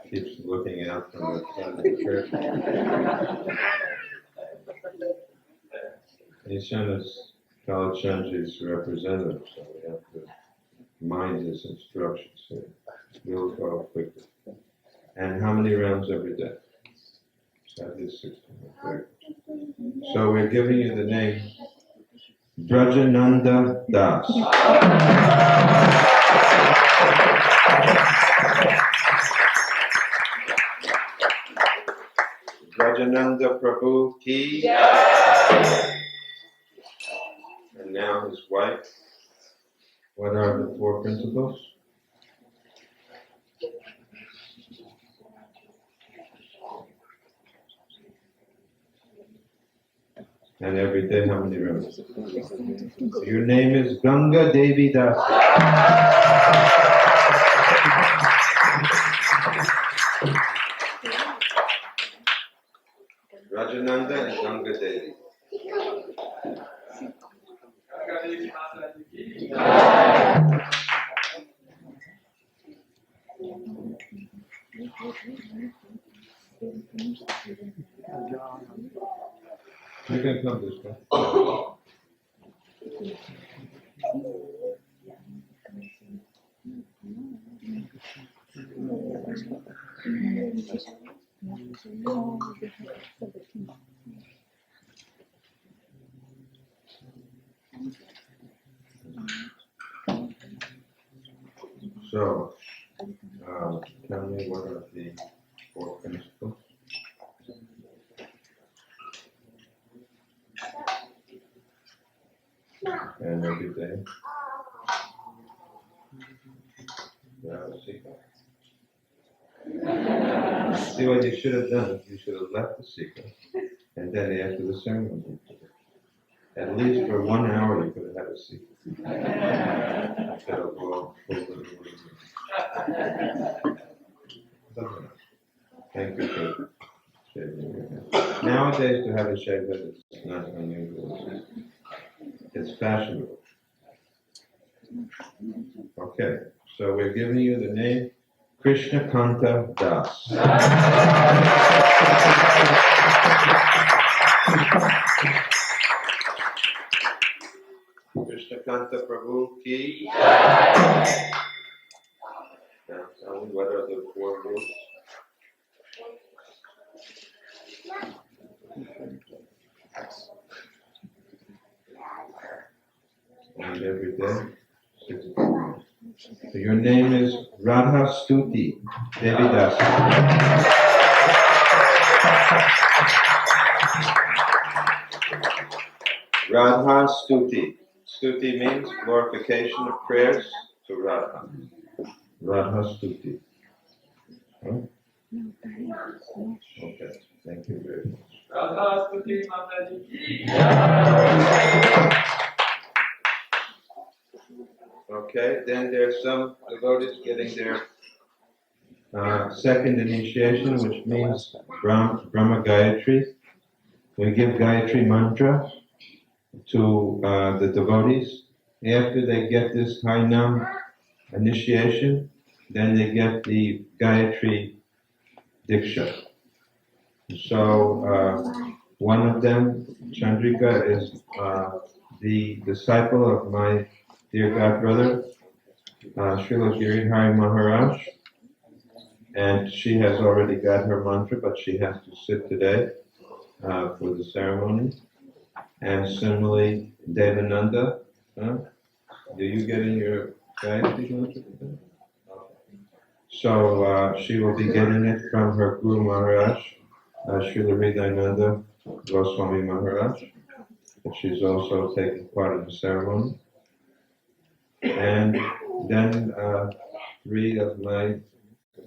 Keeps looking out from the side of the church. Isha is Kalachandji's representative, so we have to mind his instructions here. We'll go quickly. And how many rounds every day? That is 16. Okay. So we're giving you the name Brajananda Das. Brajananda Prabhu ki. And now his wife. What are the 4 principles? And every day, how many rounds? Your name is Ganga Devi Das. Rajananda and Ganga Devi. You can come this way. So, tell me, what are the 4 principles? And every day. See what you should have done? You should have left the seeker, and then after the ceremony, at least for 1 hour you could have had a seeker. Instead of all full. Thank you for shaving your head. Nowadays, to have a shaved head is not unusual. It's fashionable. Okay, so we're giving you the name Krishna Kanta Das. Krishna Kanta Prabhu ki. Now tell me, what are the 4 rules? And every day, 6 times. So your name is Radha Stuti Devi Das. Radha Stuti. Stuti means glorification of prayers to Radha. Radha Stuti. Huh? Okay, thank you very much. Okay, then there's some devotees getting their second initiation, which means Brahma Gayatri. We give Gayatri mantra to the devotees. After they get this Hainam initiation, then they get the Gayatri Diksha. So one of them, Chandrika, is the disciple of my dear godbrother, Srila Girihari Maharaj, and she has already got her mantra, but she has to sit today for the ceremony. And similarly, Devananda, do you get in your Gayatri mantra today? So she will be getting it from her Guru Maharaj, Srila Hridayananda Goswami Maharaj. And she's also taking part in the ceremony. And then three of my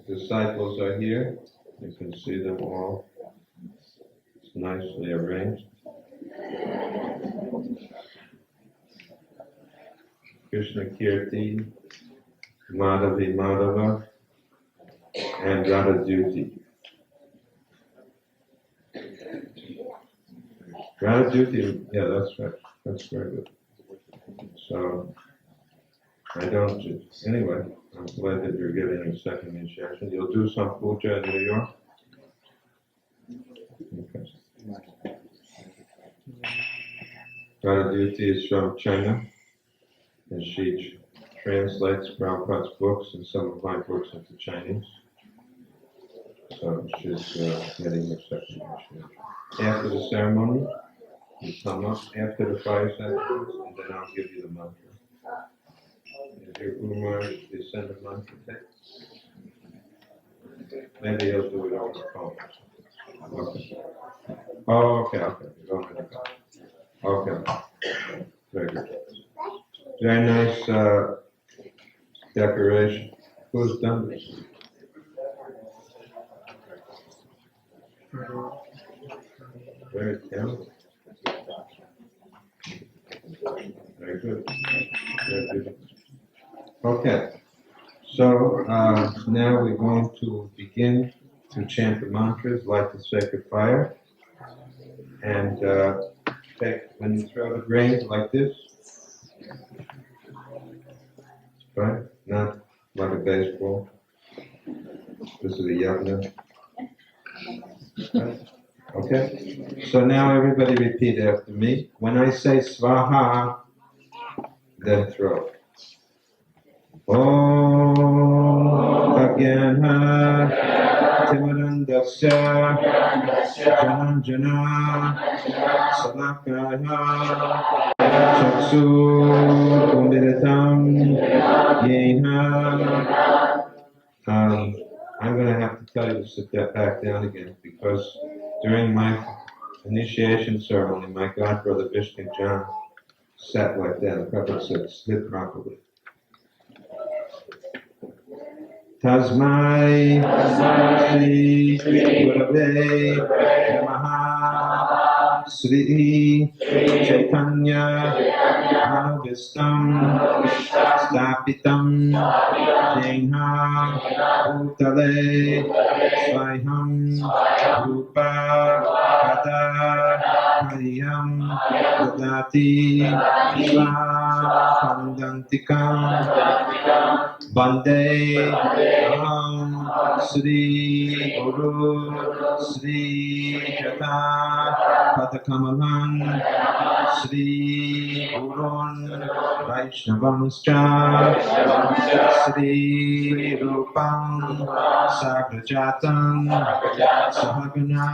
disciples are here. You can see them all. It's nicely arranged. Krishna Kirti, Madhavi Madhava, and Radha Duty. Radha Duty, yeah, that's right. That's very good. So, I don't, anyway, I'm glad that you're getting your second initiation. You'll do some puja in New York? Okay. Radha Duty is from China, and she translates Prabhupada's books and some of my books into Chinese. So she's getting her second initiation. After the ceremony, you come up after the fireside, and then I'll give you the mantra. If your Guru Maharaj, they send a mantra text, maybe he'll do it over the phone. Okay. Oh, okay. You don't have to go. Okay. Very good. Very nice decoration. Who's done this? Very talented. Very good. Very good. Okay. So now we're going to begin to chant the mantras, light the sacred fire, and when you throw the grains like this, right? Not like a baseball. This is a yagna. Right? Okay? So now everybody repeat after me. When I say swaha, then throw. Om Bhagyanha Timarandasya Jananjana Salakaya Chaksu Kumiritam Yeha. I'm going to have to tell you to sit that back down again, because during my initiation ceremony, my godbrother Vishnu John sat like that. The Prabhupada said, sit properly. Tasmai Sri Gurave Namaha Sri Chaitanya Manubhistam Stapitam Jena Bhutale Swayam Rupa Kada Hayam Dadati Svapandantikam Bande Sri Guru Sri Jata Padakamalan Sri Gurun Vaishnavamscha Sri Rupam Sagrajatam Sahagana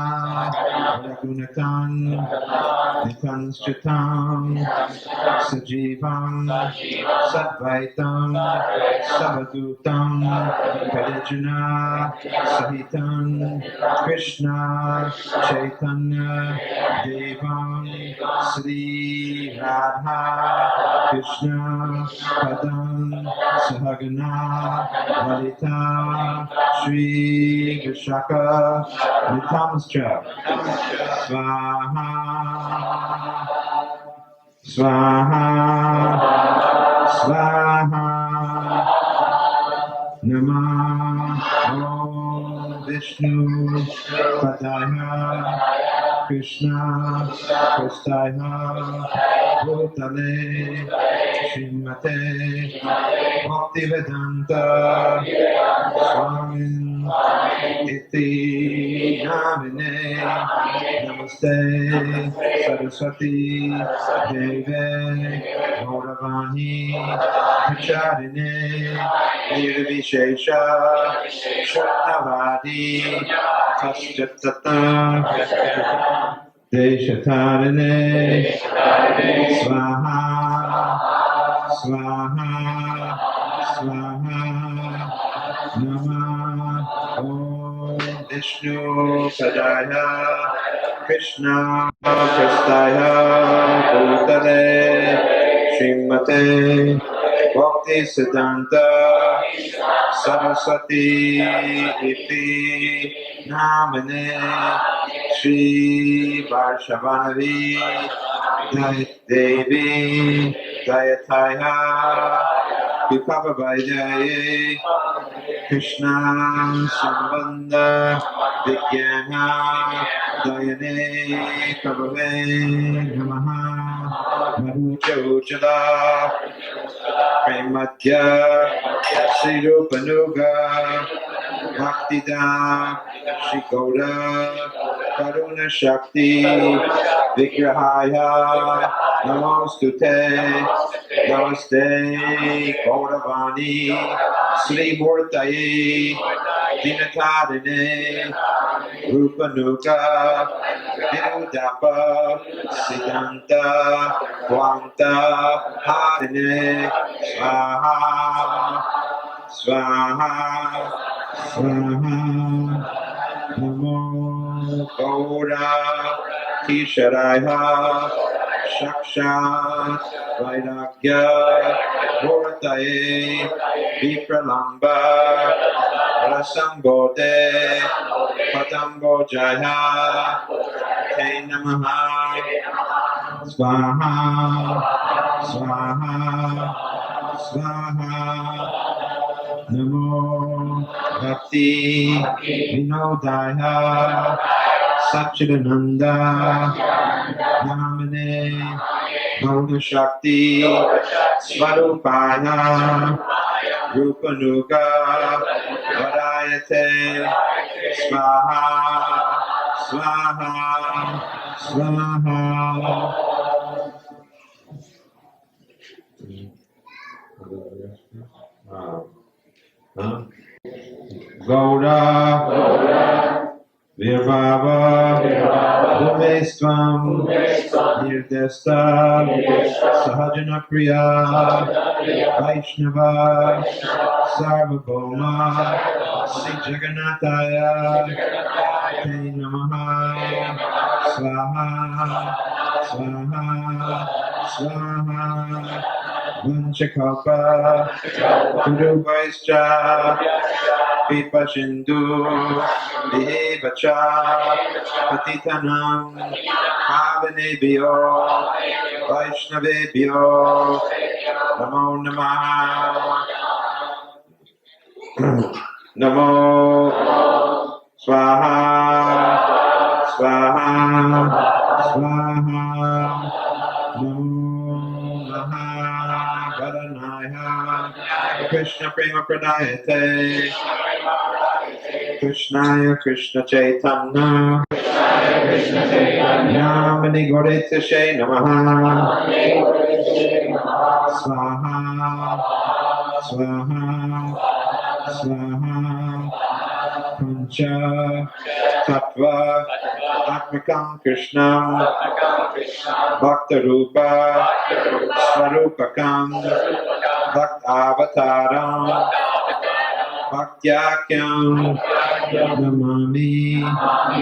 Raghunatan Nitanstratam Sajivam Sadvaitam Savadutam Parijana Sahitam Krishna Chaitanya Devam Sri Radha Krishna Padam Sahagana Lalita Shri Vishaka Nitamscha Swaha Swaha Swaha Namah Om Vishnu Padaya Krishna Prastaya Bhutale Srimate Bhaktivedanta Swami Iti Namine Namaste Saraswati Deve Gauravani Pracharine Nirvishesha Shatavadi Paschatata Deshatarine Swaha Swaha Swaha Namah Om Vishnu Padaya Krishna Prastaya Bhutale Srimate Bhakti Siddhanta Saraswati Iti Namane Shri Varshavanavi Devi Dayataya Vipava Vaijaye Krishna Sambandha Vijnana Dayane Prabhave Namaha Marucha Uchala Premadya Sri Rupanuga Bhaktida Shri Gaura Karuna Shakti Vigrahaya Namostute Namaste Gauravani Sri Murtaye Dinatarine Rupanuga Vinudapa Siddhanta Kwanta Harine Swaha Swaha Swaha Namo Gaura Kisharaya Shakshat Vairagya Murtaye Vipralamba Rasambode Patambo Jaya Te Namaha Swaha Swaha Swaha Namo Bhakti Vinodaya Satchidananda Namane Gaura Shakti Swarupaya Rupanuga Varayate Swaha Swaha Swaha Gaura Virbhava Bhuvestvam Nirdesta Sahajana Priya Vaishnava Sarvabhauma Sri Jagannataya Te Namaha Swaha Swaha Swaha Vanchakalpa Kuruvaischa Pipa Shindu Vihevacha Patitanam Pavanebhyo Vaishnavebhyo Namo Namah Namo Swaha Swaha Swaha Namo Mahabharanaya Krishna Prema Pradayate Krishnaya Krishna Chaitanya Namani Gaurite Namaha Swaha, Swaha, Swaha, Pancha, Tattva, Atmakam Krishnam, Bhakta Rupa, Swarupakam, Bhakt Avataram, Bhaktyakam, Namami,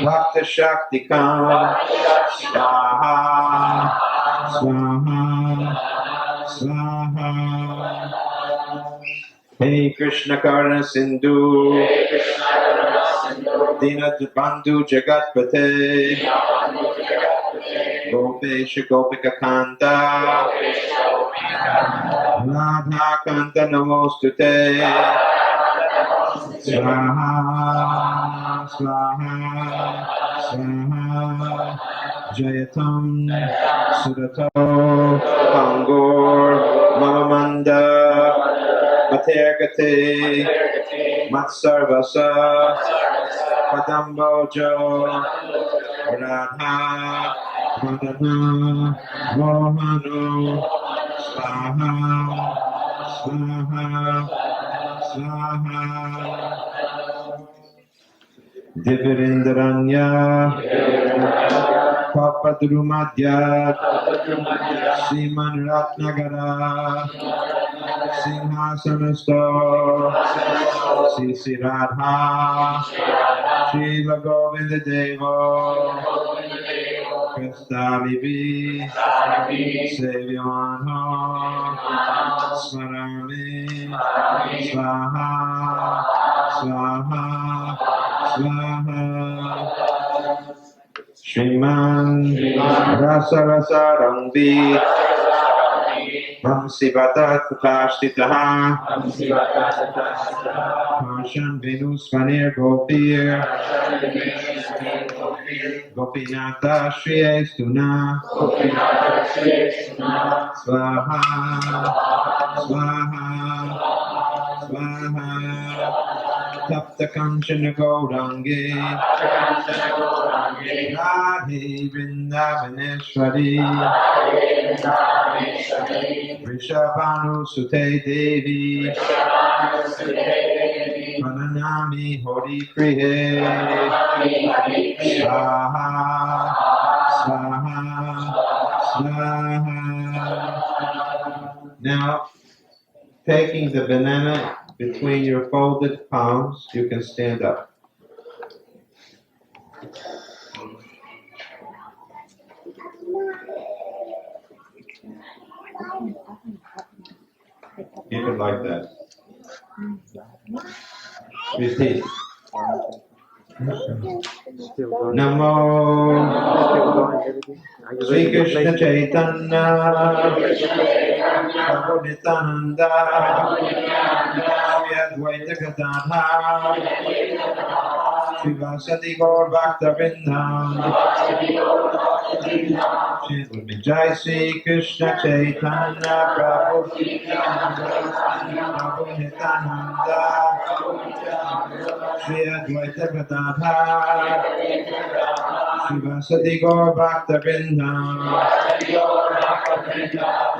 Bhakta Shaktikam, Swaha, Swaha, Swaha. Hey Krishna Karna Sindhu, Dinabandhu Jagatpate, Gopesha Gopika Kanta, Radha Kanta Namostute, Swaha, Swaha, Swaha, Jayatam, Surato, Pangor, Mamamanda, Matergate, Matsarvasa, Padambojo, Radha, Madana, Mohano, Swaha, Swaha, Swaha, Divirindaranya, Papadrumadya, Siman Ratnagara, Sinhasanasto, Sisi Radha, Shila Govinda Devo, Kristalivi, Sevyamano, Smarami, Swaha, Swaha, Swaha, Shriman, Rasa Rasa Rangvi, Hamsi Vatat Kashtitaha, Parshan Venus Vanir Gopir, Gopinata Shri Estuna, Swaha, Swaha, Swaha, Tapta Kanchana Gaurangi, Radhe Vrindavaneshwari, Vrishabhanu Sute Devi, Pranami Hori Prihe, Swaha, Swaha, Swaha. Now, taking the banana between your folded palms, you can stand up. Keep it like that. Repeat. Namo Sri Krishna Chaitanya Prabhu Nityananda Sri Advaita Gadadhar Sri Vasadi Gaur Bhaktivedanta Swami Jai Sri Krishna Chaitanya Prabhu Nityananda Sri Advaita Gadadhar Sri Vasadi Gaur Bhaktivedanta.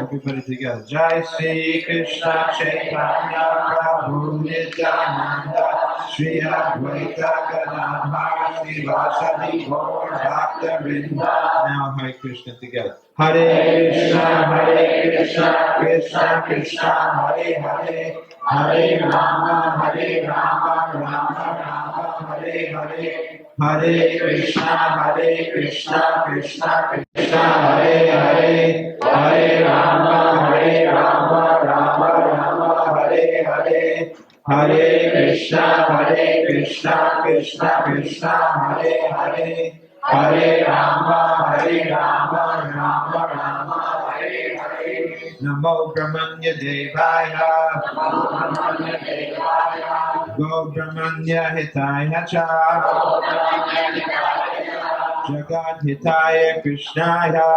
Everybody together. Jai Sri Krishna Chaitanya Prabhu Nityananda Sri Advaita Gadadhar Sri Vasadi Gaur Bhaktivedanta. Now Hare Krishna together. Hare Krishna, Krishna Krishna, Hare Hare, Hare Rama, Rama Rama, Hare Hare. Hare Krishna, Krishna Krishna, Hare Hare, Hare Rama, Rama Rama, Hare Hare. Hare Krishna, Krishna Krishna, Hare Hare, Hare Rama, Rama Rama, Hare Hare. Namo Brahmanya Devaya, Go Brahmanya Hitaya Cha, Jagat Hitaya Krishnaya,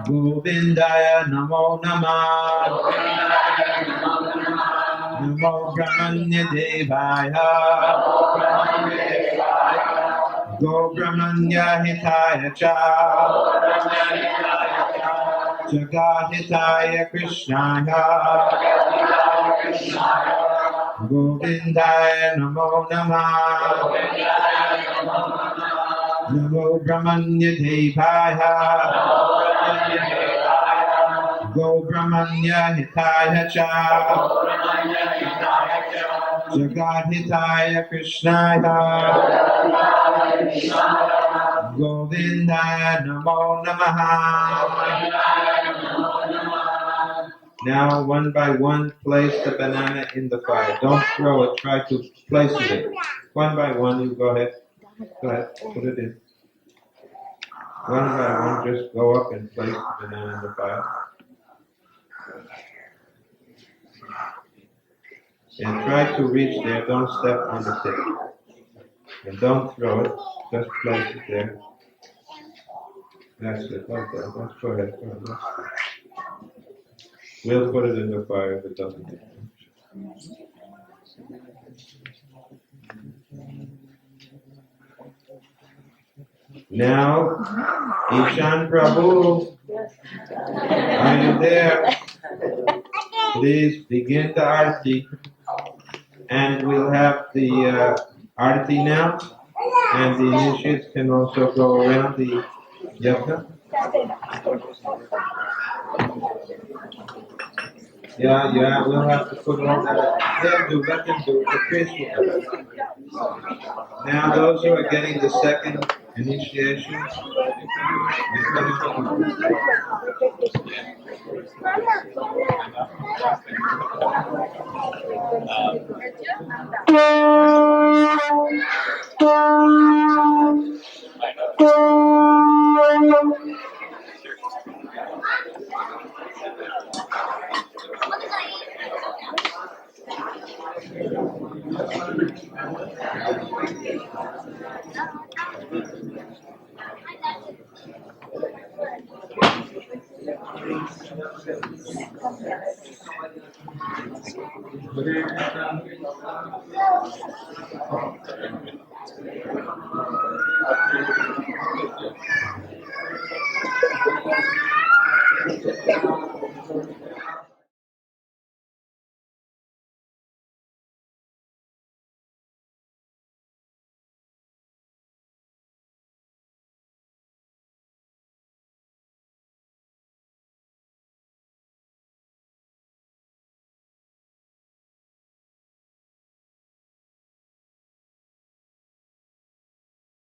Govindaya Namo Namah, Namo Brahmanya Devaya, Go Brahmanya Hitaya Cha, Jagadhitaya Krishnaya Govindaya Namo Namah Namo Brahmanya Devaya Go Brahmanya Hitaya Cha Jagadhitaya Krishnaya Govindaya Namo Namaha. Now, one by one, place the banana in the fire. Don't throw it, try to place it in. One by one, you go ahead. Go ahead, put it in. One by one, just go up and place the banana in the fire. And try to reach there, don't step on the tip. And don't throw it, just place it there. That's it, like that. Let's go ahead. Go ahead. We'll put it in the fire if it doesn't get finished. Now, Ishan Prabhu, are you there? Please begin the arati. And we'll have the arati now. And the initiates can also go around the yajna. Yeah, we'll have to put all that. Let them do. The priest will do it. Now those who are getting the second initiation,